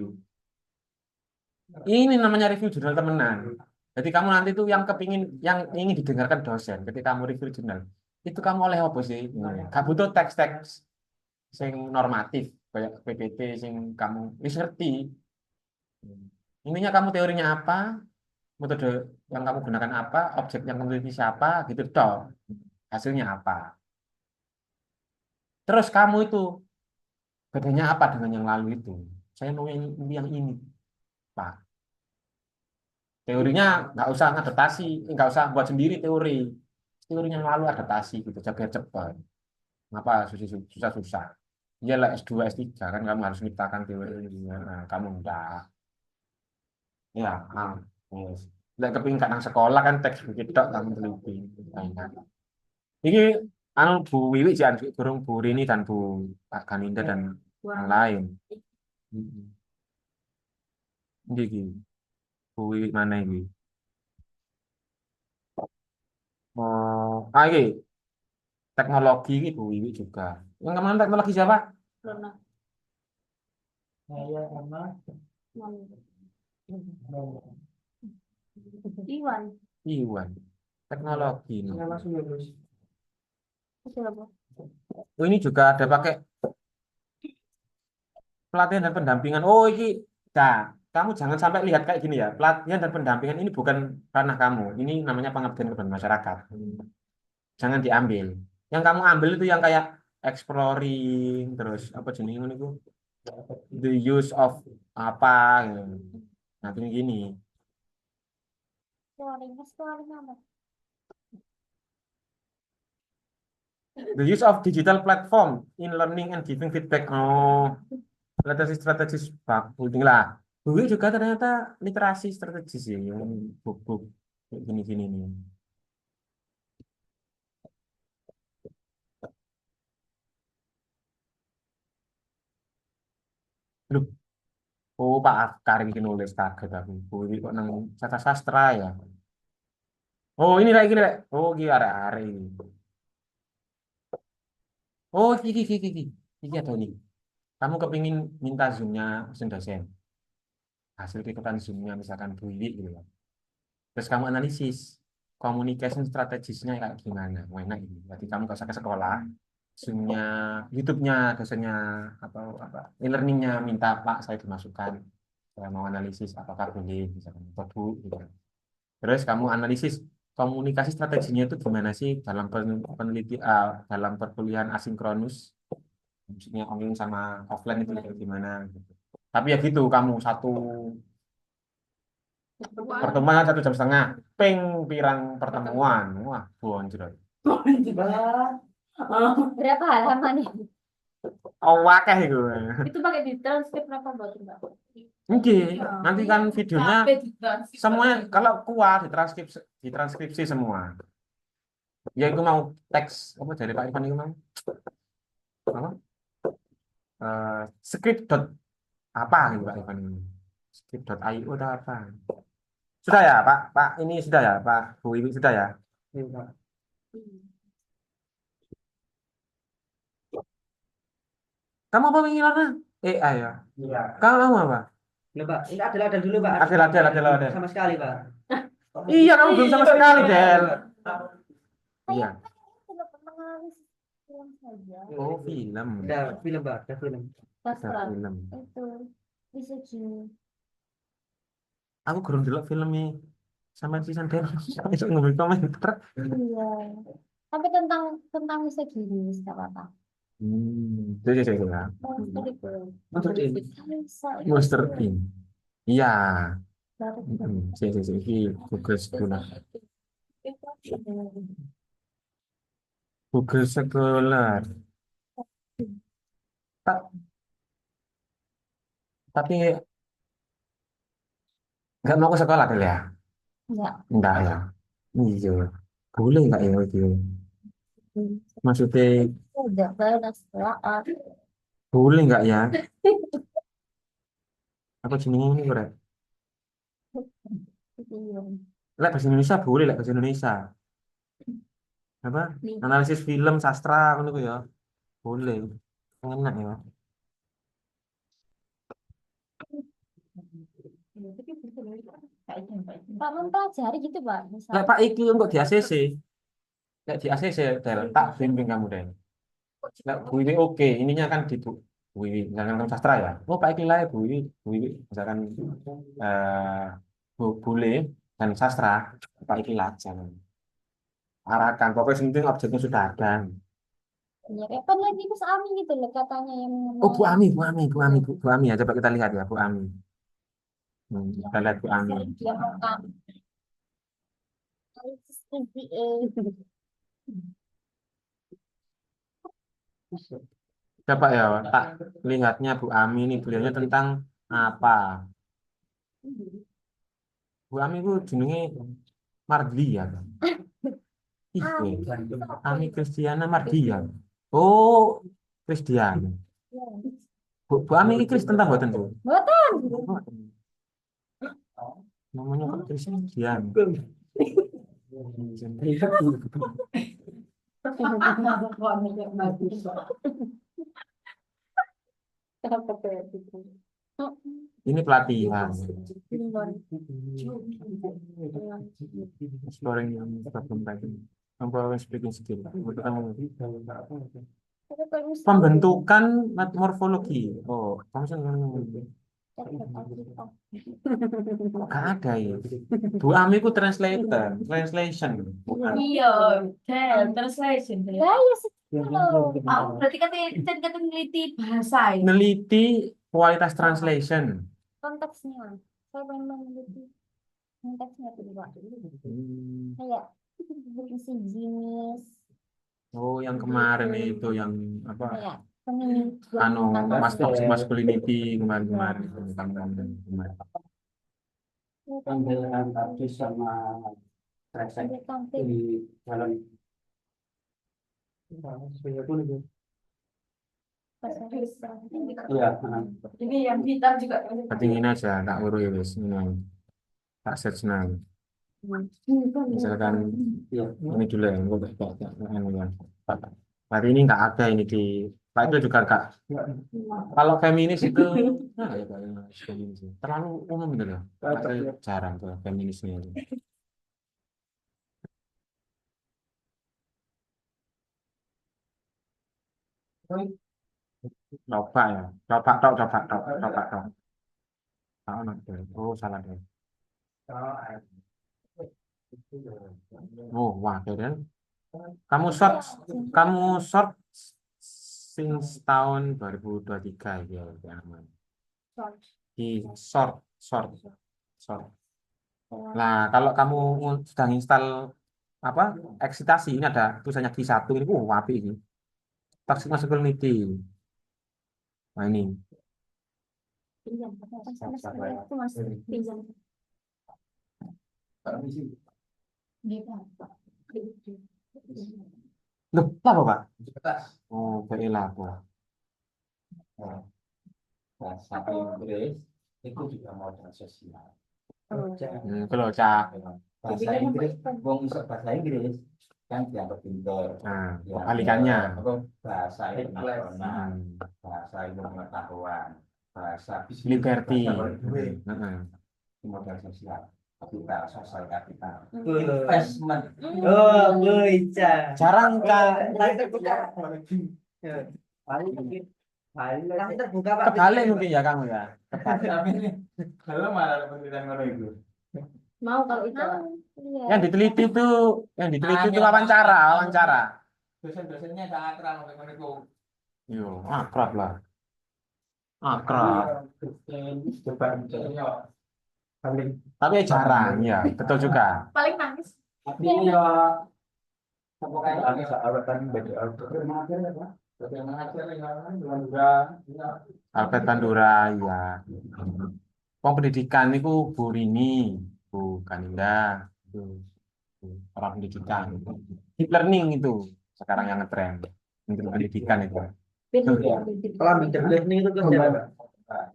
Ini namanya review jurnal temenan. Jadi kamu nanti tuh yang ingin didengarkan dosen, ketika kamu review jurnal, itu kamu oleh apa sih? Gak butuh teks-teks sing normatif, kayak PPT sing kamu wis ngerti. Intinya kamu teorinya apa, metode yang kamu gunakan apa, objek yang kamu teliti siapa, gitu toh. Hasilnya apa. Terus kamu itu bedanya apa dengan yang lalu itu? Saya mau yang ini, Pak. Teorinya nggak usah adaptasi, nggak usah buat sendiri teori. Teorinya yang lalu adaptasi gitu, biar cepat. Ngapa susah-susah? Iyalah S2, S3 kan kamu harus menciptakan teori. Nah, kamu enggak. Ya, yes. Nggak kepingin nang sekolah kan teks begitu kamu teliti. Nah, ini Bu Wiwi jangan burung Bu Rini dan Bu Pak Kaninda dan yang lain. Ini Bu Wiwi mana ini? Oh, ini teknologi ini Bu Wiwi juga. Yang kemana teknologi siapa? Karena Saya sama Iwan. Iwan. Teknologi. saya langsung ya bos. Itu apa? Oh, ini juga ada pakai pelatihan dan pendampingan. Oh, ini, nah, kamu jangan sampai lihat kayak gini ya. Pelatihan dan pendampingan ini bukan ranah kamu. Ini namanya pengabdian kepada masyarakat. Jangan diambil. Yang kamu ambil itu yang kayak exploring, terus apa jenis itu? The use of apa gitu. Nah, ini gini. Suaranya apa? The use of digital platform in learning and giving feedback. Oh, strategi penting lah. Gue juga ternyata literasi strategi sih, yang buku kayak gini-gini nih. Loh, oh Pak Afkar ini nulis kaget aku. Gue kok nang Sastra Sastra ya. Oh ini lagi nih. Oh gini are-are ini. Oh iki. Iki ada nih. Kamu kepingin minta zoomnya dosen. Hasil ikutan zoomnya misalkan Bu Wiwi gitu ya. Terus kamu analisis communication strategisnya kayak gimana. Wah, enak ini. Berarti kamu gak usah ke sekolah. Zoom-nya, YouTube-nya, dosennya atau apa, e-learning-nya minta Pak saya dimasukkan. Saya mau analisis apakah boleh misalkan atau Bu gitu. Terus kamu analisis komunikasi strateginya itu gimana sih dalam dalam perkuliahan asinkronus, maksudnya online sama offline itu kayak gimana gitu. Tapi ya gitu, kamu satu pertemuan 1 jam setengah, ping pirang pertemuan, wah bonjol. Berapa halaman nih? Oh wakeh itu. Itu pakai di transkrip berapa buat Mbak? Oke, nanti kan videonya Capek ditranskrip. semuanya kalau kuat ditranskripsi semua. Ya itu mau teks apa dari Pak Ivan itu mau apa? Script dot apa gitu Pak Ivan ini? Script.io atau apa? Sudah ya Pak? Pak ini sudah ya Pak Bu Iwi sudah ya? Kamu apa pengiriman? AI ya? Iya. Kamu apa? Loh, Pak, ini ada dulu, Pak. Ada. Sama sekali, Pak. Iya, kamu belum sama sekali, Del. Iya. Tidak pernah menganalisis film saja. Oh, film. Ada film, Pak. Ada film. Sastra Film. itu bisa gini. Aku kurang dulu filmnya sama season Del. Bisa ngambil komentar. Iya. Tapi tentang bisa gini, nggak apa-apa. Itu ya. Monster itu. Monster Inc. Monster Inc. Iya. Baru Ini Google Scholar. Google Scholar. Ta- Tapi nggak mau ke sekolah Del ya? enggak. Enggak ya. Iya. Boleh nggak ya itu? Maksudnya Udah banyak setelah boleh nggak ya? Apa jenenge ini kok? Lek bahasa Indonesia boleh, lek bahasa Indonesia. Apa? Analisis film sastra ngono ku ya. Boleh. Enak ya. Pak mempelajari gitu Pak Lek misalnya. Pak iki kok di ACC. Lek di ACC Del, tak bimbing kamu Del. Lek Bu ini oke, ininya kan di Bu Wiwi, misalkan kamu sastra ya. Oh Pak iki lah Bu Wiwi, misalkan eh bule dan sastra, Pak iki lah jangan. Arahkan, pokoknya penting objeknya sudah ada. Ya kapan lagi Mas Ami gitu loh katanya yang Oh Bu mengenai Ami, Bu Ami ya. Coba kita lihat ya Bu Ami. Kita lihat Bu Ami. dia makan analisis EVA. Coba ya, tak lihatnya Bu Ami ini beliaunya tentang apa? Bu Ami itu jenenge Mardia. Iya, Ami Kristiana Mardia. Oh, Kristiana. Bu Ami ini Kristen tentang buatan Bu. Buatan. Namanya kok Kristiana. Ini pelatihan. Exploring problem writing. Empowering speaking skill. Betul kamu. Tapi kalau misalnya Pembentukan morfologi. Oh, kamu gak ada ya. Bu Ami ku translator, translation. Bukan. Iya, Del, translation. Del. ya ya sekitar. Aku berarti kata neliti bahasa ya. Neliti kualitas translation. Konteksnya. Saya pengen meneliti konteksnya tuh Pak. Hmm. Kayak fungsi jenis Oh, yang kemarin itu yang apa? kayak feminim Anu, mas toxic Ada. masculinity kemarin-kemarin kemarin. Ambil artis sama kresek ada konflik di dalam. bahasa Indonesia. Iya. Ini yang hitam juga. Berarti ini aja, tak urus ya, wis. Ini tak search nang. Misalkan Iya. ini dulu ya, enggak anu ya. Berarti ini nggak ada ini di Pak itu juga nggak. Kalau feminis itu ya Pak, yang feminis itu. Terlalu umum gitu loh. Makanya jarang tuh feminisnya itu. Coba ya, coba tok. Oh, nanti. Oh, salah deh. Oh, wah, keren. Kamu short, kamu short since tahun 2023 ya, ya aman. Di short, short, short. Nah, kalau kamu sudah install apa eksitasi ini ada tulisannya Q1 ini, wapi ini. Toxic masculinity. Nah ini, Pinjam. Itu masih pinjam. Gitu. loh, apa Pak? Oh, baiklah, Pak. Bahasa Inggris itu juga modal sosial. Kalau cak, Bahasa Inggris, wong iso bahasa Inggris kan dianggap pintar. nah, Ya, kebalikannya. apa, bahasa internasional, Hmm, bahasa ilmu pengetahuan, bahasa liberty. bahasa Heeh. modal sosial, kapital, sosial kapital, Betul. investment. Oh, Boica. Jarang Kak. Paling terbuka. Ya. Paling terbuka Pak. Kebalik mungkin ya kamu ya. Tapi ini kalau malah penelitian ngono itu. Mau kalau itu. Iya. Yang diteliti itu wawancara. Dosen-dosennya tak akrab ngono itu. Yo, akrab lah. Akrab. Coba misalnya paling Tapi jarang ya, betul juga. Paling nangis. tapi ya apa kayak kami sahabat kan beda mengajar ya Pak. Beda mengajar ya. Albert Bandura ya. Wong pendidikan itu Bu Rini, Bu Kaninda, itu orang pendidikan. Deep learning itu sekarang yang ngetren. Untuk pendidikan itu. Kalau bidang learning itu kerja Pak.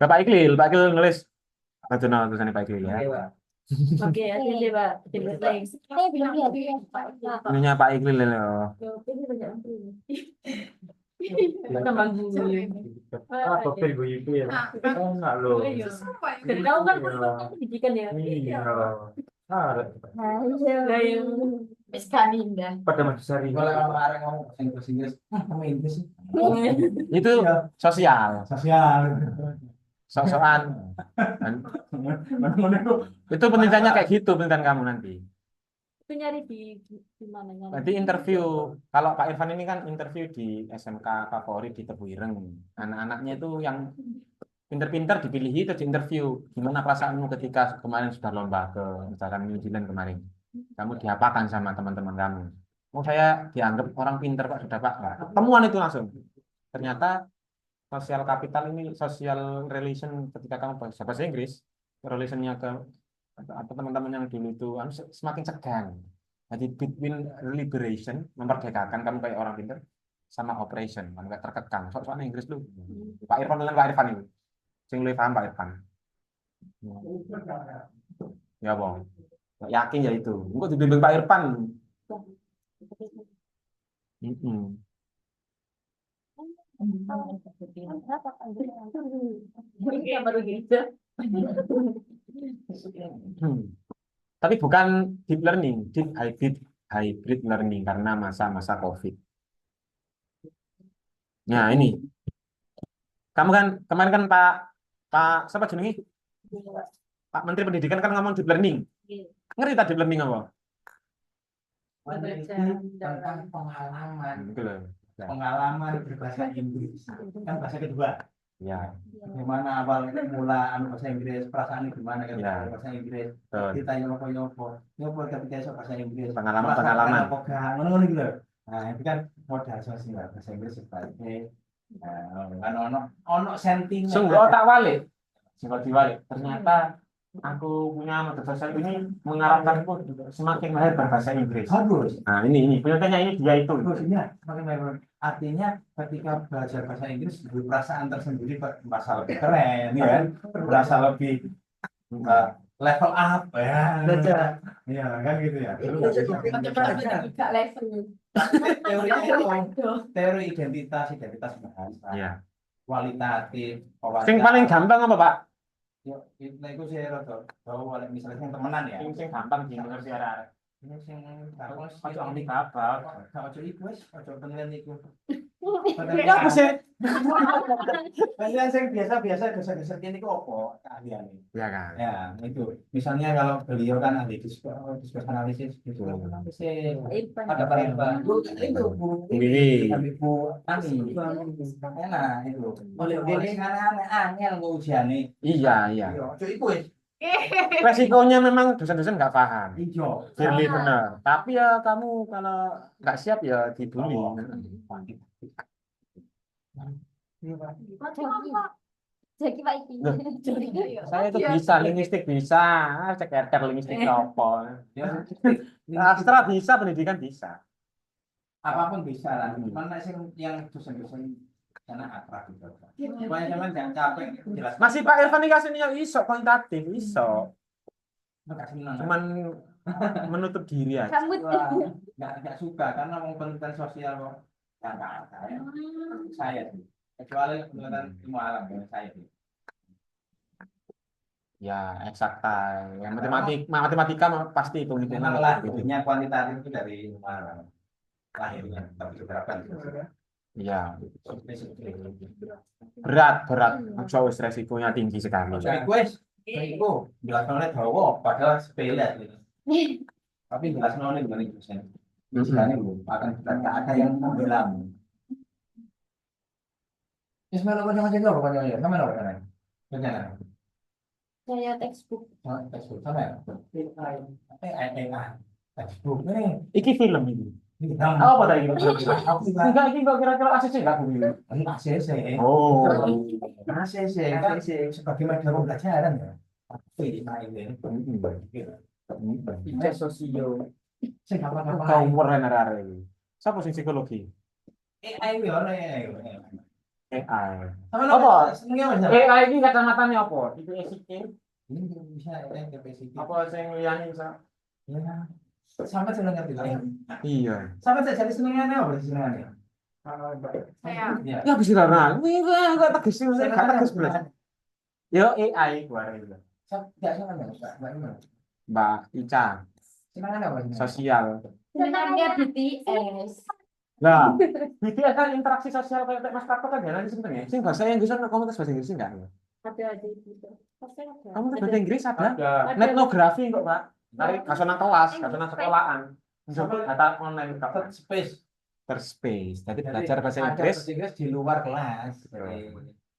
Pak Iklil nulis apa tuh nama tulisannya Pak Iklil ya? Oke, Pak. Oke, akhirnya Pak. Saya bilang ya dia Pak. Ininya Pak Iklil loh. Tambah gue. Apa pil gue itu ya? Enggak loh. Dari tahu kan pendidikan ya. Iya. Ah, Lah yang Iskaninda. pada masa hari kalau kemarin ngomong bahasa Inggris, kamu Inggris sih. Itu sosial, Sosial. sok-sokan. Itu penelitiannya kayak gitu penelitian kamu nanti. Itu nyari di mana nyari? Nanti interview. Kalau Pak Irfan ini kan interview di SMK favorit di Tebu Ireng. Anak-anaknya itu yang pinter-pinter dipilih itu di interview. Gimana perasaanmu ketika kemarin sudah lomba ke misalkan New Zealand kemarin? Kamu diapakan sama teman-teman kamu? Oh saya dianggap orang pinter Pak sudah Pak. Nah, ketemuan itu langsung. Ternyata sosial kapital ini social relation ketika kamu bahasa Inggris, relationnya ke atau teman-teman yang dulu itu semakin segan. Jadi between liberation, memerdekakan kamu kayak orang pinter, sama operation, kamu kayak terkekang. Soalnya Inggris lu, Pak Irfan dengan Pak Irfan itu, sing lu paham Pak Irfan. Ya bang, yakin ya itu. Enggak dibimbing Pak Irfan. Mm-mm. Iya baru gitu. Tapi bukan deep learning, deep hybrid learning karena masa-masa COVID. Nah, ini. Kamu kan kemarin kan Pak siapa jenenge? Pak Menteri Pendidikan kan ngomong deep learning. Ngerti tak deep learning apa? Meneliti tentang pengalaman Gitu loh. pengalaman berbahasa Inggris kan bahasa kedua. Ya, Gimana awal mula bahasa Inggris, perasaan gimana kan Ya. bahasa Inggris. betul. Kita nyopo ketika iso bahasa Inggris. Pengalaman-pengalaman. Apa gak ngono gitu loh. Nah, itu kan modal sosial bahasa Inggris sebagai kan ono sentimen. Sungguh otak walik. Singkat diwalik. Ternyata aku punya madrasah ini mengarahkanku semakin mahir berbahasa Inggris. Bagus. Nah, ini penyampainya ini dia itu. Maksudnya, artinya ketika belajar bahasa Inggris perasaan tersendiri merasa lebih keren, ya kan? Merasa lebih level up, ya. Iya, kan gitu ya. Gak level. Teori identitas bahasa, Iya. kualitatif, Sing paling gampang apa, Pak? itu saya rada bahwa misalnya yang temenan ya. Sing gampang mengerti arah. Ini sing Ojo ambil kapal. ojo iku wis, ojo pengen iku. Ya apa sih? Pengen sing biasa-biasa dosa-dosa ini kok apa keahlian ini. Ya kan. Ya, itu. Misalnya kalau beliau kan ahli diskursus analisis gitu. Ada Pak itu Bu Wiwi. Bu Ani. Enak itu. Oleh dene aneh-aneh angel kok ujiane. Iya. Ojo iku wis. Resikonya memang dosen-dosen nggak paham. Ijo. Firly benar. Tapi ya kamu kalau nggak siap ya dibully. Jadi Pak iki. Saya itu bisa, linguistik bisa. Cek RT linguistik apa. Ya, Sastra bisa, pendidikan bisa. apapun bisa lah. Cuman nek sing yang dosen-dosen sana akrab gitu. Supaya sampean jangan capek jelas. Masih Pak Irfan ini kasihnya iso kuantitatif, iso. Makasih menang. Cuman menutup diri aja. Kamu Nggak suka karena mau penelitian sosial kok nggak ada ya. Saya sih kecuali penelitian ilmu alam ya saya sih. Ya, eksakta. Ya, matematika pasti itu Memang lahirnya kuantitatif itu dari ilmu alam lahirnya tapi diterapkan Iya. Berat. Jauh resikonya tinggi sekali. itu jelas nolnya dawa padahal sepele gitu. Tapi jelas nolnya gimana dosen misalnya akan ada yang membelamu. Ismail apa macam itu apa ya sama apa kan benar saya textbook. textbook sama ya textbook nih Iki film ini. apa Apa tadi? Enggak, ini kok kira-kira ACC enggak bumi? ACC Oh. ACC kan sebagai media pembelajaran ya tapi main Ijazah sosio. sing apa-apa Kau umur arek iki. Siapa sing psikologi? AI yo AI. apa senengnya Mas AI ini kacamatanya apa? Itu SIK. ini bisa capacity Apa sing liyane bisa? ya sampai seneng ngerti lah Iya. sampai saya jadi senengnya apa senengnya Saya. ya Ya bisa lah. Wih, enggak tegas sih, enggak tegas belas. Yo AI gua itu. nggak seneng nggak Mbak Ica, seneng apa sosial. Senangnya BTS. Lah, BTS kan interaksi sosial kayak Mas Prato kan jalan sebenarnya. Sing bahasa Inggris kan komunitas bahasa Inggris enggak ya? Ada gitu. Pasti ada. Komunitas bahasa Inggris ada. Ada. Etnografi kok, Pak. Dari kasona kelas, kasona sekolahan. Mencoba data online third space Terspace. Jadi belajar bahasa Inggris. di luar kelas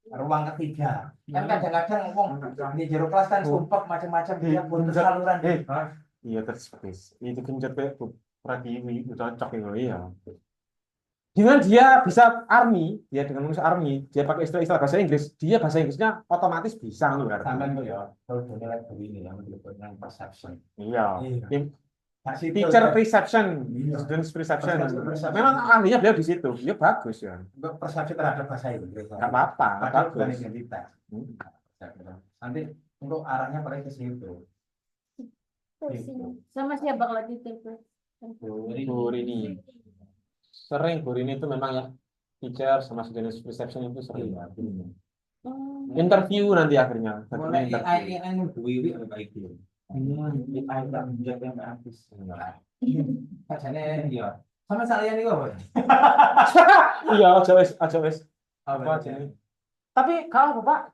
ruang ketiga kan kadang-kadang ngomong di jero kelas kan sumpah macam-macam dia butuh saluran Iya, terspace. Itu genjot kayak Pradiwi, itu cocok itu iya. Dengan dia bisa army, dia dengan ngurus army, dia pakai istilah bahasa Inggris, dia bahasa Inggrisnya otomatis bisa loh kan. sampai tuh ya kalau dunia begini yang dengan perception Iya. Iya. Kasih Teacher perception, students perception. Memang ahlinya beliau di situ. Dia bagus ya. persepsi terhadap bahasa Inggris Enggak apa-apa, padahal bukan bagus. identitas nanti untuk arahnya pada ke situ Sama siapa lagi itu? Bu Rini. Sering Bu Rini itu memang ya teacher sama students perception itu sering. Interview nanti akhirnya. mulai Interview. AI wiwi apa itu AI tak menjaga yang artis kacanya ya Sama sekalian itu apa? Iya, aja wis. Apa Apa aja ini. Tapi kalau Bapak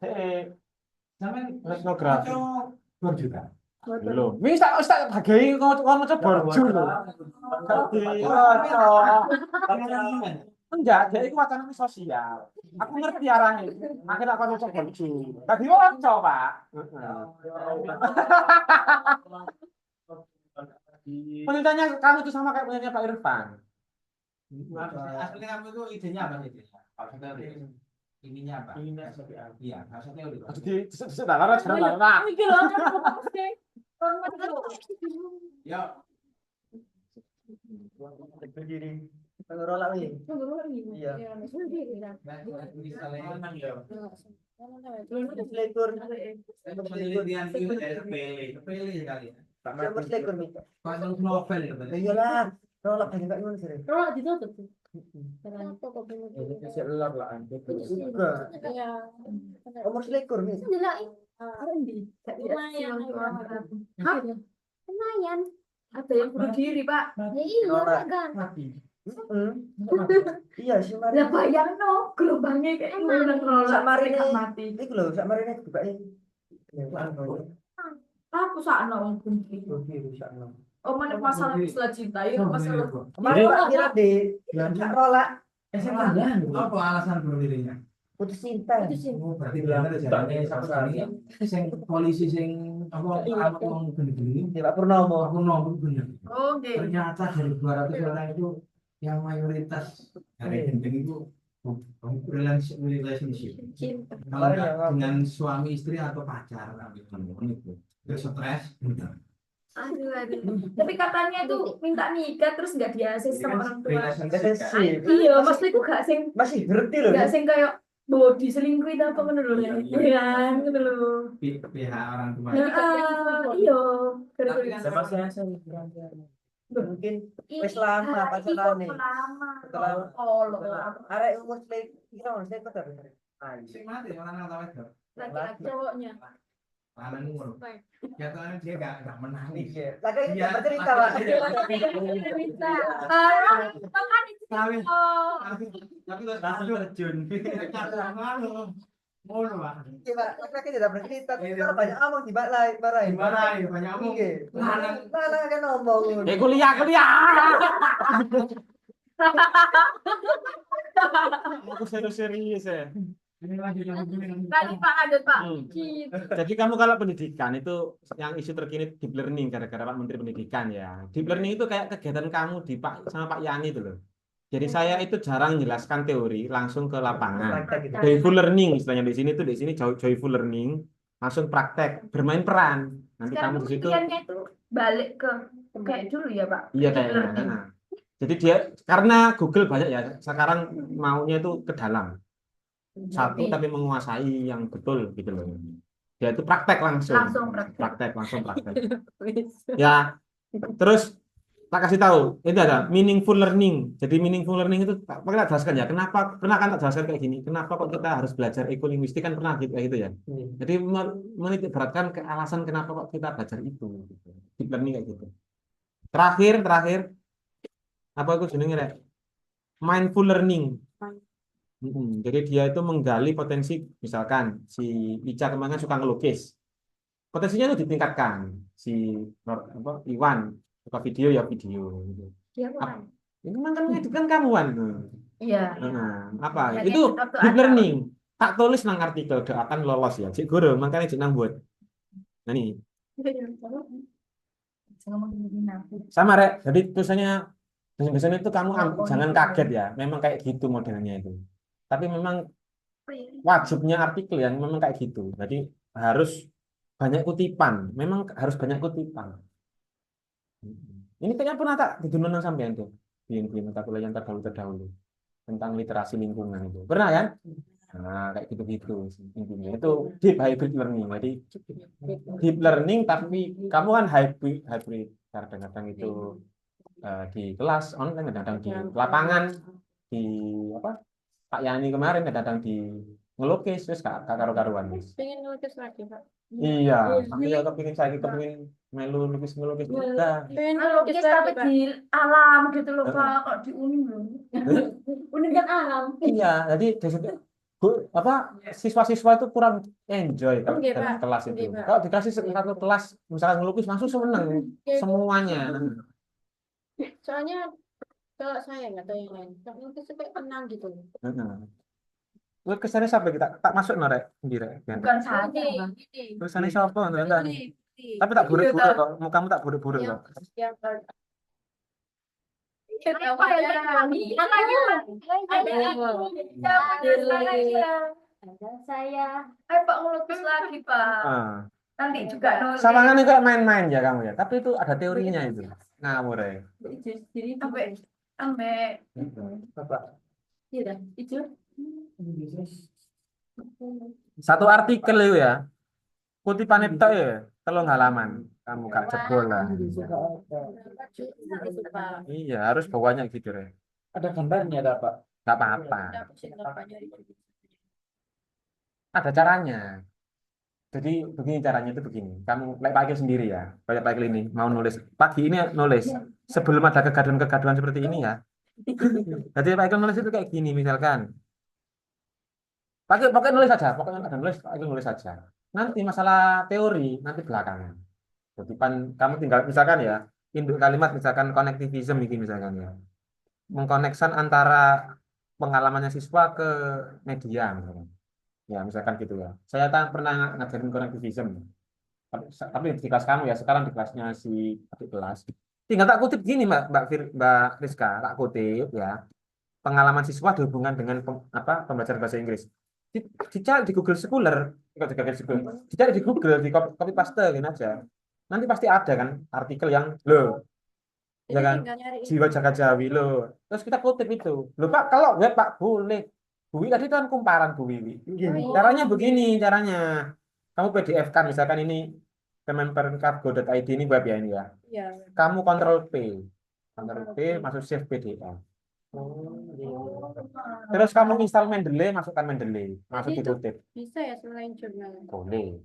Sama etnografi. 2 juta. Belum. Wis tak hargai kono coba borju lho. Enggak, dia itu wacana sosial. Aku ngerti arahnya. Akhirnya aku coba borju. Tadi waca, Pak. Penelitiannya kamu itu sama kayak penelitiannya Pak Irfan. Aslinya kamu itu idenya apa sih? Maksudnya ininya apa? Iya, maksudnya udah. Jadi sebenarnya sebenarnya. Iki lho, kan mesti. Ya, Berdiri. Pengelola ini. Iya. misalnya Selekur. penelitian itu dari sepele sekali ya. Siapa selekur nih? Pasal novel itu. Iyalah. Nolak aja nggak gimana sih? Kalau ditutup tuh. Enggak. Umur selekur nih. Lumayan. Ada yang bunuh diri, Pak. Nolak. Mati. Iya sih Lah Mari. bayangno gelombangnya kayak ngono ngelola Samarine. mereka mati. Iku lho, sak marine buka ini. Ya, Aku sakno wong benci. sakno. Oh, mana masalah istilah cinta itu masalah. Kemarin tak kira di sak rola SMA lah. Apa alasan bunuh dirinya? putus cinta. Oh, berarti benar jalannya sama sekali. Sing polisi sing apa wong geni-geni. Ya Pak Purnomo. Aku nunggu bener. Oh, oke. Ternyata dari 200 orang itu yang mayoritas dari geni itu relationship. Kalau Kemarin nggak yang dengan suami istri atau pacar itu. Terus stres, bener. Aduh. Tapi katanya tuh minta nikah terus nggak diakses sama orang tua. Relationship. Iya, maksudnya aku gak sing Masih ngerti loh. gak sing kayak bawa diselingkuhin apa ngono lho ya. Iya, ngono lho. Pihak orang tua. Iya. Tapi kan Mungkin wis lama pacarane. Lama. Setelah Oh, arek umur selek kira umur selek kok tapi. sing mati orang tahu itu. laki-laki cowoknya. Lanang ngono. Katanya dia enggak menangis. Iya. Lagi Iya, bercerita, Pak. Tapi Oh, tapi langsung terjun. Ngono, Pak. Iya, Pak. Lagi tidak bercerita, kalau banyak omong dimarahin. Dimarahin, banyak omong. Iya. Lanang kan ngomong. Kuliah. Aku serius ya. Ini lanjut. tadi Pak lanjut Pak. Hmm. Jadi kamu kalau pendidikan itu yang isu terkini deep learning gara-gara Pak Menteri Pendidikan ya. Deep learning itu kayak kegiatan kamu di Pak sama Pak Yani itu loh. Jadi saya itu jarang menjelaskan teori langsung ke lapangan. Joyful learning istilahnya di sini tuh di sini joyful learning langsung praktek bermain peran. Nanti Sekarang kamu di situ. penelitiannya itu balik ke kayak dulu ya Pak. Iya Deep kayaknya. learning. Nah. Jadi dia karena Google banyak ya sekarang maunya itu ke dalam. Satu tapi menguasai yang betul gitu loh. Dia itu praktek langsung. Langsung praktek. Langsung praktek. Ya. Terus tak kasih tahu, itu ada meaningful learning. Jadi meaningful learning itu pakai tak jelaskan ya. Kenapa pernah kan tak jelaskan kayak gini? Kenapa kok kita harus belajar ekolinguistik kan pernah gitu kayak gitu ya. Jadi menitik beratkan ke alasan kenapa kok kita belajar itu gitu. Deep learning kayak gitu. Terakhir apa aku jenenge mindful learning. Jadi dia itu menggali potensi, misalkan si Ica kemarin suka ngelukis, potensinya itu ditingkatkan. Si Iwan suka video ya video. Gitu. Iya bukan. Ini kan ngedukkan kamuan. Iya. Apa? Ya, Itu kayak gitu, deep ada. learning. Tak tulis nang artikel akan lolos ya. Cik guru, makanya cik nang buat. Nah nih, sama Rek. Jadi tulisannya biasanya itu kamu jangan kaget ya. Memang kayak gitu modelnya itu. Tapi memang wajibnya artikel yang memang kayak gitu. Jadi harus banyak kutipan. Memang harus banyak kutipan. Ini kayaknya pernah tak didunon sampean tuh. Di mata kuliah yang terdahulu tentang literasi lingkungan itu. Pernah kan? Nah, kayak gitu-gitu intinya. Itu deep hybrid learning. Jadi deep learning tapi kamu kan hybrid kadang-kadang itu di kelas online, kadang-kadang di lapangan, di apa? Pak Yani kemarin kadang-kadang di ngelukis terus kak karu-karuan. Pengen ngelukis lagi Pak. Iya, tapi ya kepingin saya kepingin melu lukis-lukis juga. Pengen Lukis lagi, tapi Pak. di alam gitu loh Heeh. Pak, kok di uni loh. Jadi, Unik dan alam. iya, jadi di situ apa siswa-siswa itu kurang enjoy kalau Oke, dalam Pak. kelas Oke, itu. Pak. Kalau dikasih satu kelas misalkan ngelukis langsung seneng semuanya. Soalnya kalau saya nggak tahu yang lain. Yang lukis itu kayak tenang gitu. Heeh. Lukisannya siapa kita tak masuk norek sendiri. Bukan saya. Ini. Tulisannya siapa? Entar. Ini. Tapi tak buruk-buruk kok. Mukamu tak buruk-buruk Yang kok. yang Makanya ada aku. ada saya. Ayo Pak ngelukis lagi Pak. Ah. Nanti juga nulis. Sawangan itu kayak main-main ya kamu ya. Tapi itu ada teorinya itu. Ngawur ya. Sampai sampai Bapak. Iya dah, itu. Satu artikel itu ya. Kutipan itu ya. 3 halaman. Kamu gak jebol lah. Iya, harus bawanya gitu ya. Ada gambarnya ada Pak. Gak apa-apa. Ada caranya. Jadi begini caranya itu begini. Kamu like Pak Akil sendiri ya. Kayak Pak Akil ini mau nulis. Pagi ini nulis. Sebelum ada kegaduhan-kegaduhan seperti ini ya. Jadi Pak Akil nulis itu kayak gini misalkan. Pokoknya nulis saja. Pokoknya ada nulis, Pak Akil nulis saja. Nanti masalah teori nanti belakangan. Jadi kamu tinggal misalkan ya. Induk kalimat misalkan connectivism ini misalkan ya. Mengkoneksan antara pengalamannya siswa ke media misalkan. Ya, misalkan gitu ya. Saya pernah ngajarin connectivism. Tapi di kelas kamu ya, sekarang di kelasnya si adik kelas. Tinggal tak kutip gini, Mbak Rizka, tak kutip ya. Pengalaman siswa dihubungkan dengan pembelajaran bahasa Inggris. Dicari di Google Scholar, dicari di Google, di copy paste gitu aja. Nanti pasti ada kan artikel yang ya kan, jiwa jaga Jawi Terus kita kutip itu. Pak, kalau web Pak boleh. Bu Wiwi tadi kan kumparan Bu Wiwi. Caranya begini, caranya. Kamu PDF kan, misalkan ini kemenperenkap.go.id ini web ya ini ya. Iya. Kamu Ctrl P, masuk save PDF. Terus kamu install Mendeley, masukkan Mendeley, masuk Jadi dikutip. Bisa ya selain jurnal. Boleh.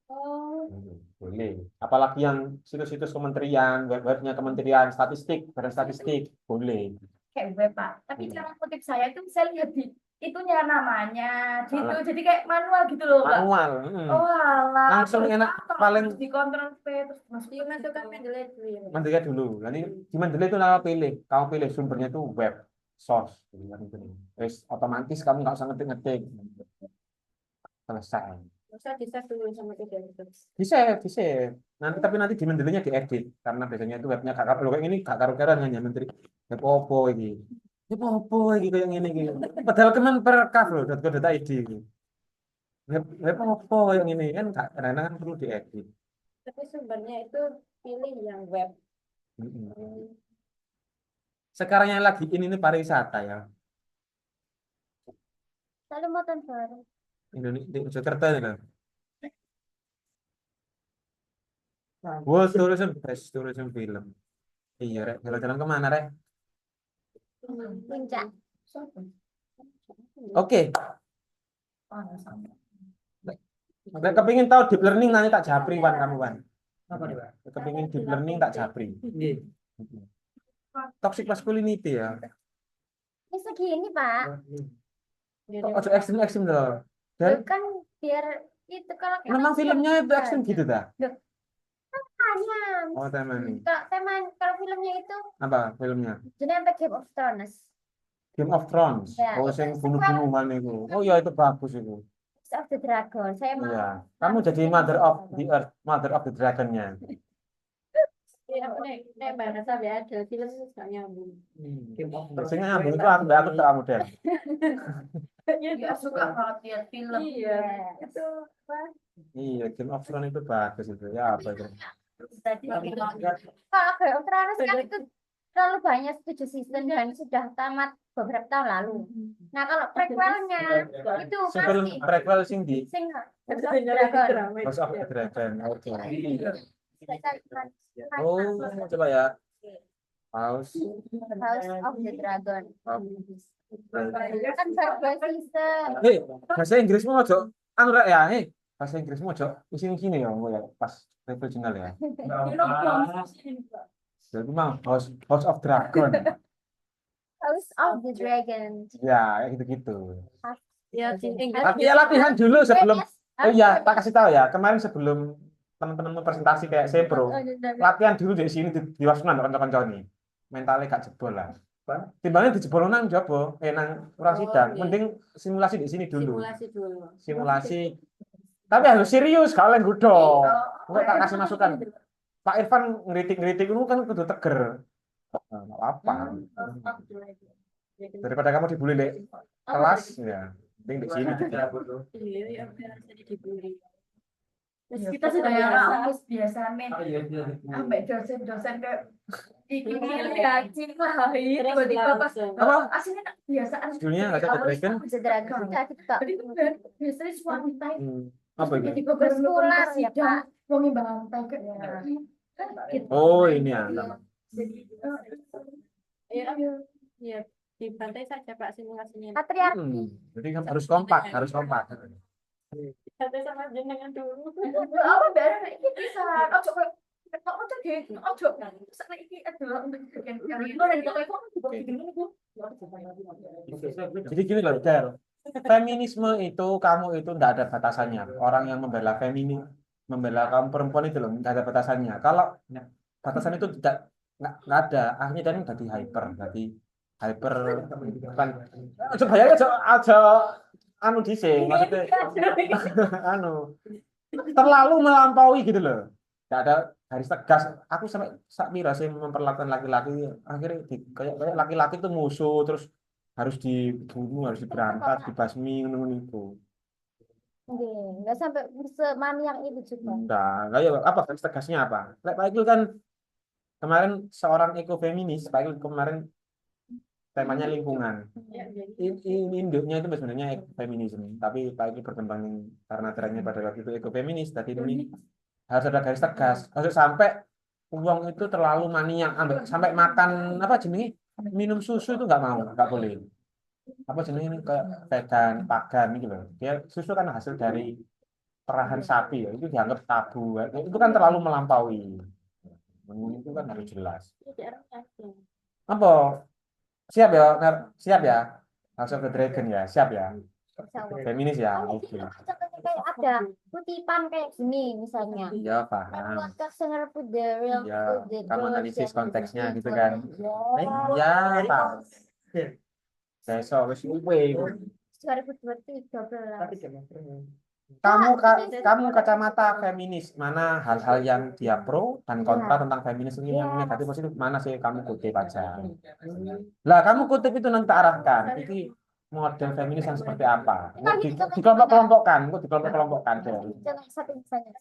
Oh, Boleh. Apalagi yang situs-situs kementerian, web-webnya kementerian, statistik, badan statistik, boleh. kayak web Pak. Tapi cara kutip saya itu saya lihat di itunya namanya gitu. Jadi kayak manual gitu loh Pak. Manual. Oh alah. Langsung enak, Apa? paling Terus di Ctrl V terus mesti masukkan Mendeley dulu ya. Mendeley dulu. Nanti di Mendeley itu nama pilih. Kamu pilih sumbernya itu web source. Terus otomatis kamu nggak usah ngetik-ngetik. Selesai. Masa bisa dulu sama PDF. Bisa. Nanti di Mendeley-nya diedit karena biasanya itu webnya gak kayak ini gak karu-karuan hanya menteri. Web opo ini. Web opo iki kayak ngene iki. Padahal kemenperkaf loh .go.id iki. Web opo yang ini kan kadang-kadang kan perlu diedit. Tapi sumbernya itu pilih yang web. Sekarang yang lagi ini pariwisata ya. Lalu mau baru. Indonesia di Jakarta ini kan. World Tourism Best Tourism Film. Iya, Rek. Jalan-jalan kemana, Rek? Puncak. Oke. Rek, kepingin tahu deep learning nanti tak japri Wan kamu Wan. Apa nih, Pak? Kepingin deep learning tak japri. Nggih. Toxic masculinity ya. Ini segini, Pak. Ojo ekstrim loh. Dan Kan biar itu kalau memang filmnya itu ekstrim gitu dah. Hanya. Oh, teman. Kalau filmnya itu Apa filmnya? jenenge Game of Thrones. Game of Thrones. Ya, Oh, itu yang bunuh-bunuhan itu. Oh ya itu bagus itu. House of the Dragon. Saya mau. Iya. Kamu jadi Mother of the Earth, Mother of the Dragon-nya. Iya, nek bahasa ya ada film itu gak nyambung. Biasanya nyambung itu aku kamu deh. Dia suka banget lihat film. Iya. Itu apa? Iya, Game of Thrones itu bagus itu. Ya apa itu? Tadi kalau Game of Thrones kan itu terlalu banyak 7 season dan sudah tamat beberapa tahun lalu. Nah, kalau prequelnya itu Sebelum masih prequel sing di House of the Dragon. House of the Dragon. Oke. Saya carikan. Oh, coba ya. House House of the Dragon. of Kan baru season. Hei, bahasa Inggrismu ojo anu rek ya. Hei, bahasa Inggrismu aja sini ya, ya pas level jurnal ya. Jadi memang House of Dragon. House of the Dragon. Ya, kayak gitu-gitu. Ya, di Inggris. Tapi ya latihan dulu sebelum. Oh iya, tak kasih tahu ya. Kemarin sebelum teman-teman presentasi kayak saya bro, latihan dulu di sini di Wasman kanca-kanca ini. Mentalnya gak jebol lah. Timbangnya dijebol nang jopo, nang ruang sidang. Mending simulasi di sini dulu. Simulasi dulu. Simulasi. Tapi harus serius, kalau yang gudo. Enggak tak kasih masukan. Pak Irfan ngeritik-ngeritik itu kan kudu teger. Nah, nggak apa. Daripada kamu dibully di kelas ya. Mending di sini gitu. Iya, ya, biar jadi dibully. Terus Iya, kita sudah pokoknya biasa. harus biasa men. Ambek dosen-dosen kayak iki Iya. gaji lah, tiba-tiba pas Apa? aslinya tak kebiasaan. Judulnya nggak cocok Dragon. The Dragon kita Jadi itu kan biasanya suami tay. Apa itu? Tiba-tiba pas Bersular ya, Pak. wong bantai kayak gitu. Oh ini ya. Jadi ya dibantai saja Pak simulasinya. patriarki. Jadi kan harus kompak, harus kompak. Santai sama jenengan dulu. Apa barang iki bisa ojo kok ojo ge ojo. Sak iki adalah untuk bagian kalian. Jadi gini loh, Cer. Feminisme itu kamu itu tidak ada batasannya. Orang yang membela membela kaum perempuan itu loh, tidak ada batasannya. Kalau batasan itu nggak ada, akhirnya dan jadi hyper kan. Coba ya aja anu dhisik, maksudnya anu terlalu melampaui gitu loh. Nggak ada garis tegas. Aku sampai Sakmira sih memperlakukan laki-laki akhirnya kayak laki-laki itu musuh terus harus dibunuh, harus diberantas, dibasmi ngono itu. Nggak sampai semaniak itu juga. Nah, kayak apa garis tegasnya apa? Pak Ikul kan kemarin seorang ekofeminis, Pak Ikul kemarin temanya lingkungan. Induknya itu sebenarnya feminisme, tapi Pak Ikul berkembang karena trennya pada waktu itu ekofeminis. Tadi ini harus ada garis tegas. Harus sampai uang itu terlalu maniak, sampai makan apa jenis minum susu itu nggak boleh. Apa jenis ini kayak vegan, pagan gitu loh. Dia susu kan hasil dari perahan sapi ya, itu dianggap tabu. Itu kan terlalu melampaui. Itu kan harus jelas. Apa? Siap ya, siap ya. House of the Dragon ya, siap ya. Feminis ya, oke. Contohnya kayak ada kutipan kayak gini misalnya. Iya, paham. Customer put the real Ya, food, the kamu doors, analisis and konteksnya the gitu kan. Ya, paham. Besok wis kuwe. 2013. Kamu kacamata feminis, mana hal-hal yang dia pro dan kontra tentang feminis ini yang negatif positif, mana sih kamu kutip aja. Lah, kamu kutip itu nanti arahkan. Ini model feminis yang seperti apa? Dikelompok-kelompokkan, dikelompok-kelompokkan. Contoh satu misalnya.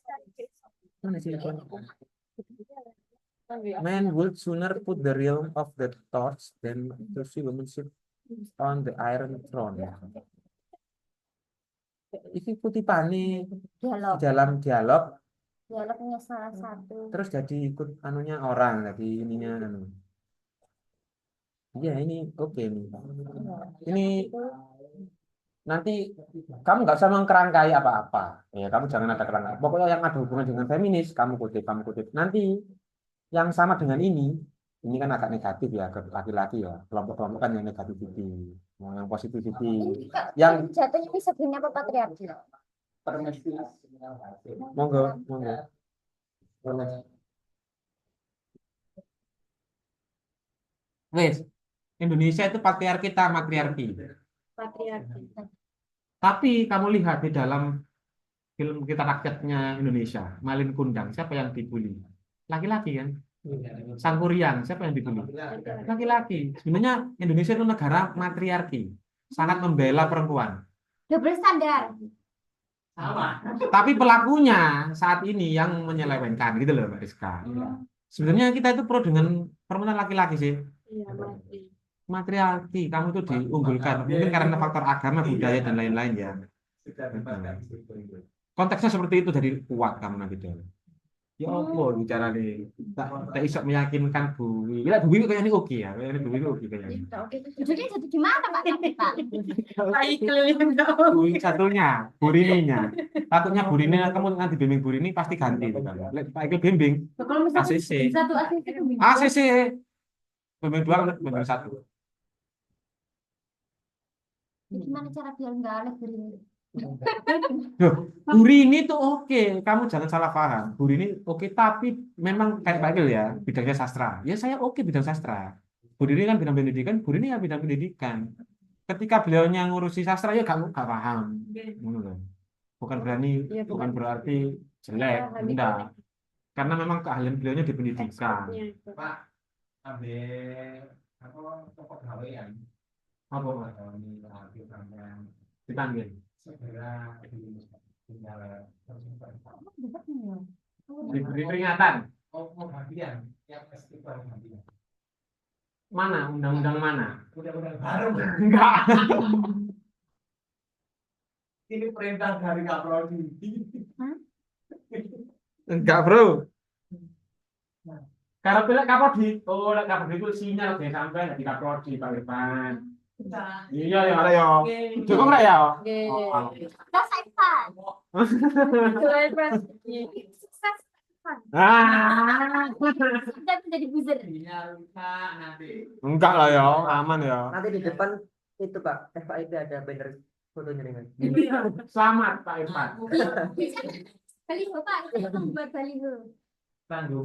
Mana sih? Men would sooner put the realm of the torch than to see women sit on the Iron Throne. Ini kutipane Dialog. dalam dialog Dialognya salah satu. terus jadi ikut anunya orang, jadi ininya anu. Iya ini oke nih. Ini nanti kamu nggak usah mengkerangkai apa-apa. Ya kamu jangan ada kerangka. Pokoknya yang ada hubungan dengan feminis kamu kutip. Nanti yang sama dengan ini kan agak negatif ya ke laki-laki ya. Kelompok-kelompok kan yang negativity, yang positivity. Yang Jatuhnya bisa gini apa patriarki? monggo. Wes, Indonesia itu patriarki tak matriarki. Patriarki. Tapi kamu lihat di dalam film Kita Rakyatnya Indonesia, Malin Kundang, siapa yang dibully? Laki-laki kan? Sangkuriang, siapa yang dibully? Laki-laki. Sebenarnya Indonesia itu negara matriarki, sangat membela perempuan. Double standar. Tapi pelakunya saat ini yang menyelewengkan gitu loh, Mbak Rizka. Sebenarnya kita itu pro dengan perempuan laki-laki sih. Iya, mati. Matriarki, kamu itu diunggulkan. Mungkin karena faktor agama, budaya dan lain-lain ya. Konteksnya seperti itu jadi kuat kamu nanti. Ya apa bicara nih? Tak iso meyakinkan Bui. Lah Bui kok kayaknya oke ya. Kayaknya Bui oke kayaknya. Oke. Jadi jadi gimana Pak? Tapi, Pak? Bui satunya, Burininya. Takutnya Burini kamu nanti bimbing Burini pasti ganti itu kan. Lek Pak Ikil bimbing Kalau misalnya ACC. satu ACC itu ACC bimbing dua bimbing satu. Gimana cara biar nggak alih diri? Loh, Burini tuh oke, kamu jangan salah paham. Burini oke, tapi memang kayak Pak Ikil ya, bidangnya sastra. Ya saya oke bidang sastra. Burini kan bidang pendidikan, Burini ya bidang pendidikan. Ketika beliaunya ngurusi sastra ya gak paham. Ngono loh. Bukan berani, Iya, bukan berarti jelek, enggak. Karena memang keahlian beliaunya di pendidikan. Pak, ambil apa pokok gawean Apa Mas? ini arti sampean Dipanggil. segera tinggal Diberi peringatan. mau gantian yang festival gantian Mana? Undang-undang mana? undang-undang baru Enggak. ini perintah dari Kapolri. Enggak, Bro. Kalau pilih Kapolri, oh, lek Kapolri itu sinyal deh sampai di Kapolri Pak Irfan. Iya ya, ada ya. Dukung nggak ya? Oh. Kita Saifan. Sukses Saifan. Ah, Kita menjadi buzzer. enggak lah ya, aman ya. Nanti di depan itu Pak, FIP ada banner fotonya dengan. Selamat Pak Irfan. Baliho Pak, itu yang membuat baliho.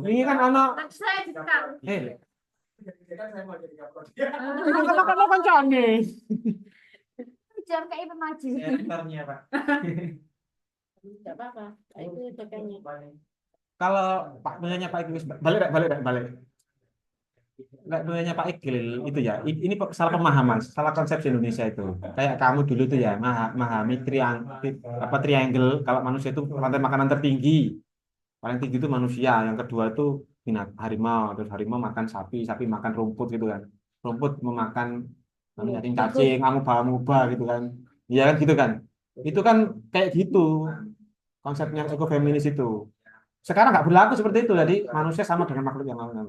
Ini kan anak, Nanti saya disekal. Saya mau jadi Kapolri. anak kancane. Jam kayak pemaju. Editornya Pak. Tidak apa-apa. Itu tekannya. Kalau Pak punyanya Pak Ikil, balik. Nggak punyanya Pak Ikil itu ya, ini salah pemahaman, salah konsepsi Indonesia itu. Kayak kamu dulu tuh ya, memahami triangle. Kalau manusia itu rantai makanan tertinggi, paling tinggi itu manusia, yang kedua itu harimau, terus harimau makan sapi, sapi makan rumput gitu kan, rumput memakan cacing, amuba gitu kan, iya kan gitu kan, itu kan kayak gitu konsepnya ekofeminis itu. Sekarang nggak berlaku seperti itu, jadi manusia sama dengan makhluk yang lain,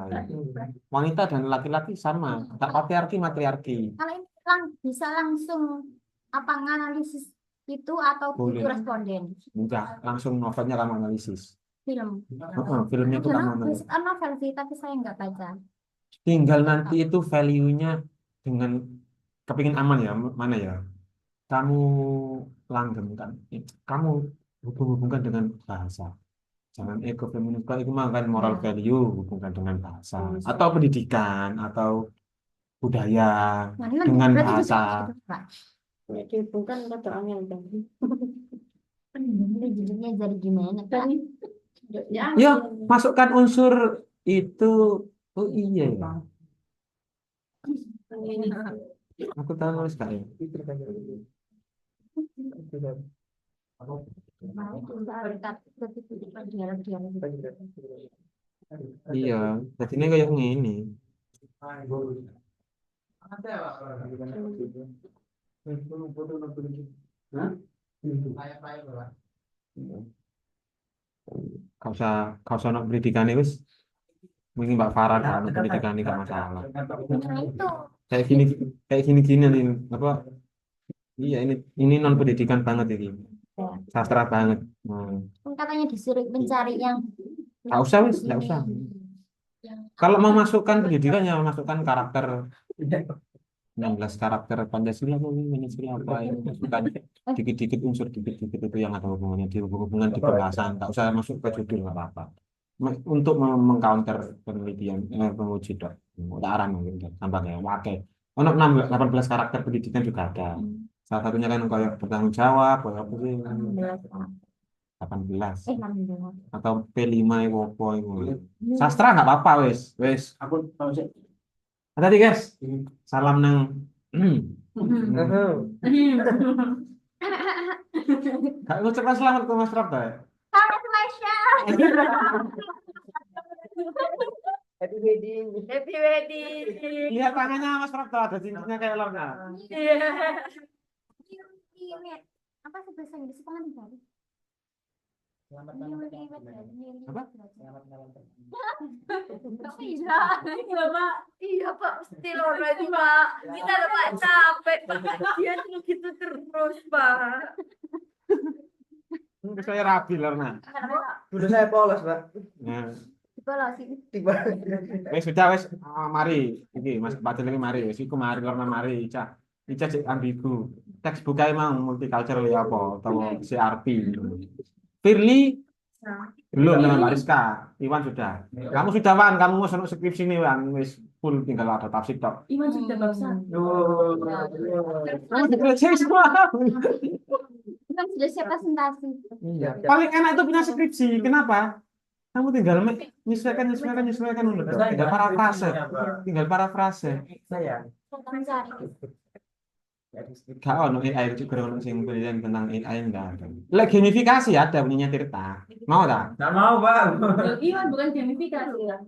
wanita dan laki-laki sama, tak patriarki matriarki. Kalau ini bisa langsung apa nganalisis itu atau butuh Boleh. responden Enggak, langsung novelnya kamu analisis. film. Filmnya itu kamu Film analisis. based on novel sih, tapi saya nggak baca. Tinggal nanti itu value-nya dengan kepingin aman ya, mana ya? Kamu langgeng kan, kamu hubungkan dengan bahasa. Jangan ekofeminis, kalau itu mah kan moral value, hubungkan dengan bahasa atau pendidikan atau budaya Mana dengan berarti bahasa. gitu, Pak. Dihubungkan ke angin bang. Ini judulnya jadi gimana Pak? Ya, Ya, masukkan unsur itu. Oh iya ya. Aku tahu nulis kak ya. Iya, jadi ini kayak gini. Kau usah nak pendidikan ini, wis. Mungkin Mbak Farah kan pendidikan ini gak masalah. Nah itu Kayak gini nih, apa? Iya, ini non pendidikan banget ini. Sastra banget. kan katanya disuruh mencari yang Nggak usah, wis, nggak usah. Kalau mau masukkan pendidikan ya masukkan karakter 16 karakter Pancasila mungkin Pancasila apa yang masukkan dikit-dikit unsur dikit-dikit itu yang ada hubungannya hubungan di pembahasan. Tak usah masuk ke judul nggak apa-apa. Untuk mengcounter penelitian penguji dok. Arah mungkin tambah kayak wakai. Untuk 18 karakter pendidikan juga ada. Salah satunya kan kayak bertanggung jawab, kayak apa sih? 18 16. atau P5 wopo itu. Sastra nggak apa-apa wes. Aku tahu sih. Tadi guys, salam nang. Kak ucapkan selamat ke Mas Rabda. Selamat Malaysia. Happy wedding. Happy wedding. Lihat tangannya Mas Rabda ada cincinnya kayak lorna. Iya. Ini apa sih bahasa Inggris pengantin baru? Apa? Iya. Iya, Pak. Iya Pak, mesti Lora itu Pak. Kita udah Pak capek Pak. Dia tuh gitu terus Pak. Saya rapi Lorna. Dulu saya polos, Pak. Nah, Dibalasin. Tiba. wes sudah wes mari iki Mas Padel iki mari wes iku mari Lorna mari Ica. Ica cek ambigu. Textbook ae mau multicultural ya apa atau CRP. Firly belum dengan Mbak Rizka. Iwan sudah. Kamu sudah Wan, kamu mau senuk skripsi nih Wan, wis full tinggal ada tafsir tok. Iman sudah barusan. Kamu selesai semua. Kan sudah siap presentasi. Iya. Paling enak itu punya skripsi. Kenapa? Kamu tinggal menyesuaikan dulu. Tinggal parafrase. Tinggal parafrase. Saya. Mencari. Gak ono AI juga ono sing penelitian tentang AI enggak ada. Lah gamifikasi ada punyanya Tirta. Mau tak? Nggak mau, Pak. Iman bukan gamifikasi ya.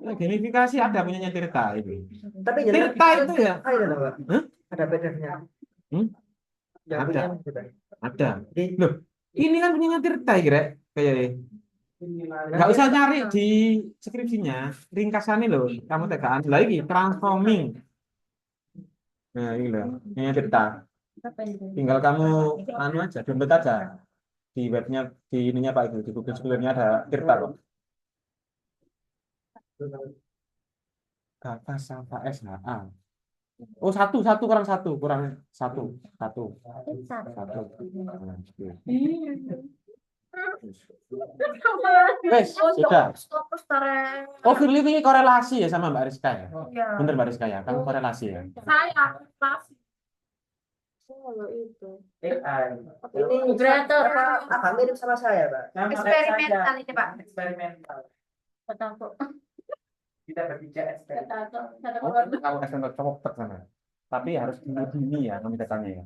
Lah gamifikasi ada punyanya Tirta itu. Tapi Tirta itu ya ada loh, Pak. Hah? Ada PDF-nya. Hmm? Yang Ada. punya juga. ada. Di- Loh, ini kan punyanya Tirta kira kayaknya. Nggak usah nyari di skripsinya, ringkasannya loh, kamu tegaan lagi transforming. Nah, ini loh, ini Tirta. Tinggal kamu anu aja, download aja di webnya, di ininya Pak Ibu, di Google Scholar-nya ada Tirta kok. Kata Safa SHA. Oh, satu kurang satu. Nah, gitu. Wes, sudah. Oh, Firly ini korelasi ya sama Mbak Rizka ya? Iya. Bener Mbak Rizka ya? Kamu korelasi ya? Saya pasti. Kalau itu. AI. Ini Ini Generator. agak mirip sama saya, Pak. Eksperimental ini Pak. Eksperimental. Kataku. Kita berbicara eksperimental. Kataku. Oh, kamu SMK copot sana. Tapi harus dini ya, kamu datanya ya.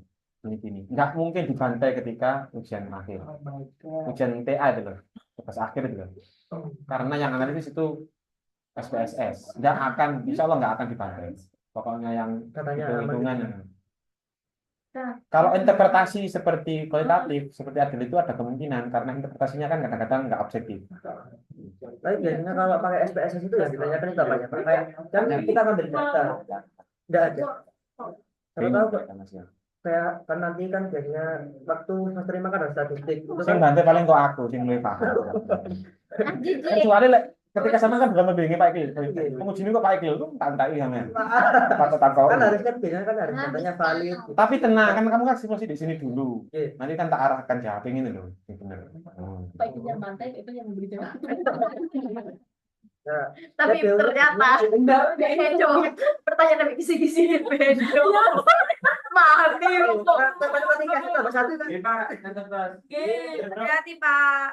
Ini. Nggak mungkin dibantai ketika ujian akhir. Ujian TA itu loh. Tugas akhir itu loh. Karena yang analisis itu SPSS. Nggak akan, insya Allah nggak akan dibantai. Pokoknya yang Katanya hitung-hitungan. Nah. Kalau interpretasi seperti kualitatif, seperti adil itu ada kemungkinan. Karena interpretasinya kan kadang-kadang nggak objektif. Tapi biasanya kalau pakai SPSS itu yang ditanyakan itu apanya, Pak? Kayak kan kita ngambil data. Enggak ada. Kalau tahu Pak, kayak kan nanti kan biasanya waktu semester 5 kan ada statistik. Itu Sing kan bantai paling kok aku, sing lebih paham. Jijik. Kecuali lek ketika sama kan bukan membingi Pak Ikil. Penguji ini kok Pak Ikil tuh tak sama. Takut-takut. kan harus kan biasanya kan harus datanya valid. Gitu. Tapi tenang, kan kamu kan simulasi di sini dulu. Iya. Nanti kan tak arahkan jawab ini loh. Yang bener. Pak itu yang mantai itu yang beri jawab. Nah, Tapi ya, ternyata bedo. Pertanyaan dari kisi-kisi bedo. Mati lu kok. matematika itu tambah satu kan. Hati Pak.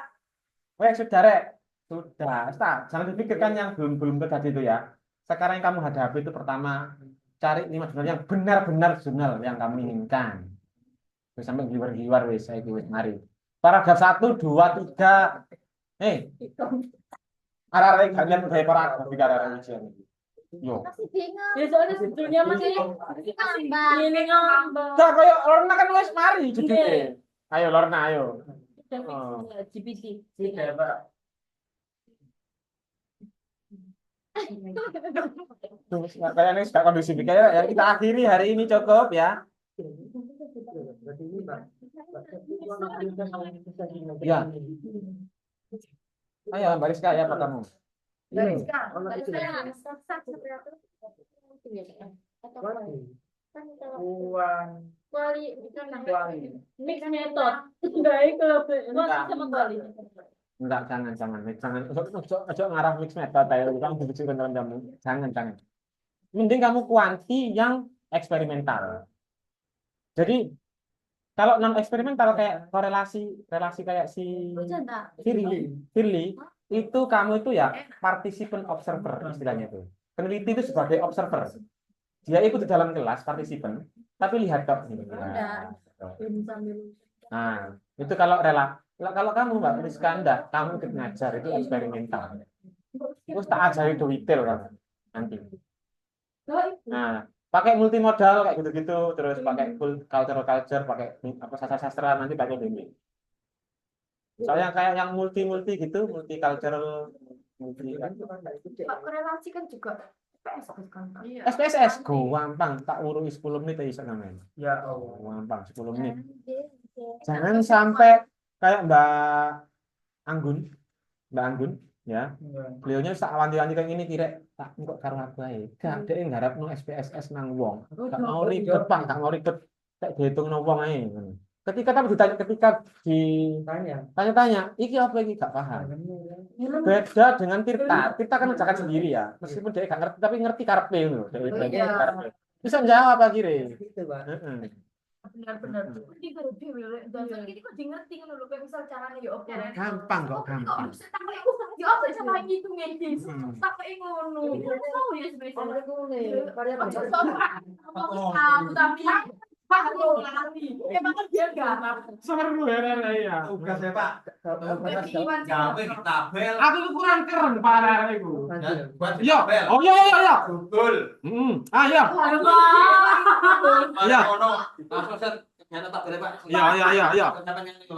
Weh, sudah rek. Sudah. Jangan dipikirkan yang belum tadi itu ya. Sekarang yang kamu hadapi itu pertama cari 5 jurnal yang benar-benar jurnal yang kamu inginkan. Wis sampai giwar-giwar wis saiki wis mari. Paragraf 1, 2, 3. Arah-arah kalian kayak paragraf di arah ujian. Yo. Masih bingung. Ya soalnya sebetulnya masih Ngambang. ini ngambang. Nah, kayak Lorna kan wis mari judulnya. Ayo Lorna, ayo. GPT. Tidak, Pak. Tuh, kayaknya sudah kondisi kayak ya kita akhiri hari ini cukup ya. Berarti ini, Pak. Ya. Ayo Mbak Rizka ya Pak kamu. Mix method. Baik kalau sama kuali. Enggak, jangan. Ojo ngarah mix method ayo kamu dibujukan dalam jamu. Jangan. Mending kamu kuanti yang eksperimental. Jadi kalau non eksperimental kayak relasi kayak si Firly itu kamu itu ya participant observer istilahnya itu. Peneliti itu sebagai observer. Dia ikut di dalam kelas partisipan, tapi lihat kok. Nah, itu kalau kalau kamu Mbak Rizka enggak, kamu ikut ngajar itu eksperimental. Terus tak ajari detail kamu nanti. Nah, pakai multimodal kayak gitu-gitu, terus pakai culture, pakai apa sastra nanti pakai ini. Soalnya kayak yang multi gitu, multicultural, multi. Pak korelasi kan juga SPS kan. Iya. SPSS, gampang, tak urus 10 menit iso namanya. Ya Allah. Gampang, 10 menit. Jangan Jangan sampai kayak Mbak Anggun, ya. Beliaunya sak wanti-wanti kayak ini kira tak kok karo aku ae. Gak dhek nggarapno SPSS nang wong. Gak mau ribet, Pak, gak mau ribet. Kayak dihitung wong ae. Ketika Tanya. ditanya-tanya, iki apa iki gak paham. Beda dengan Tirta. Tirta kan ngerjakan sendiri ya. Meskipun dia gak ngerti tapi ngerti karepe ngono. Iya. Bisa jawab akhirnya. Gitu, Pak. Heeh. Benar-benar. Ini baru dewe dan ini kok di ngerti ngono lho kayak misal carane ya opo. Gampang kok, Kok gampang. bisa tak kayak ya opo sama ngitungin guys. Tak kayak ngono. Oh ya sebenarnya. Tapi Halo, lari. Emang kan dia garap. Seru ya. Tugas ya Pak. Gawe Gawe tabel. Aku tuh kurang keren parah iku. Buat Iya. tabel. Oh iya. Betul. Iya. Halo, Pak. Iya. Langsung set nyata tabel Pak. Iya.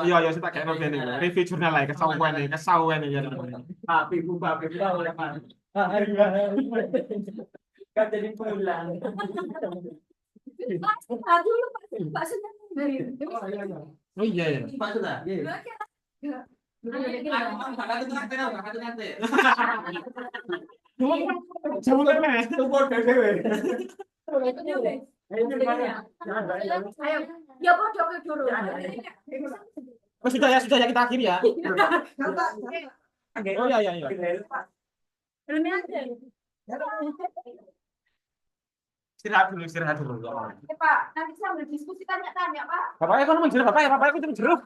Iya, saya tak kayak novel ini. Review jurnal lah, kesawan ini. Papi bu oleh Pak. Kan jadi pulang. Aduh, Pak Sunan. Oh iya. Pak sudah. Sebenarnya. Ayo, ya bodoh ke dulu. Oh, sudah ya kita akhiri ya. Oh iya. Belum ada. Istirahat dulu. Pak, nanti sambil diskusi tanya-tanya, Pak. Bapaknya kan menjeruk, bapaknya itu menjeruk.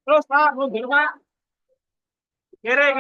Terus Pak, mundur Pak. Kiri.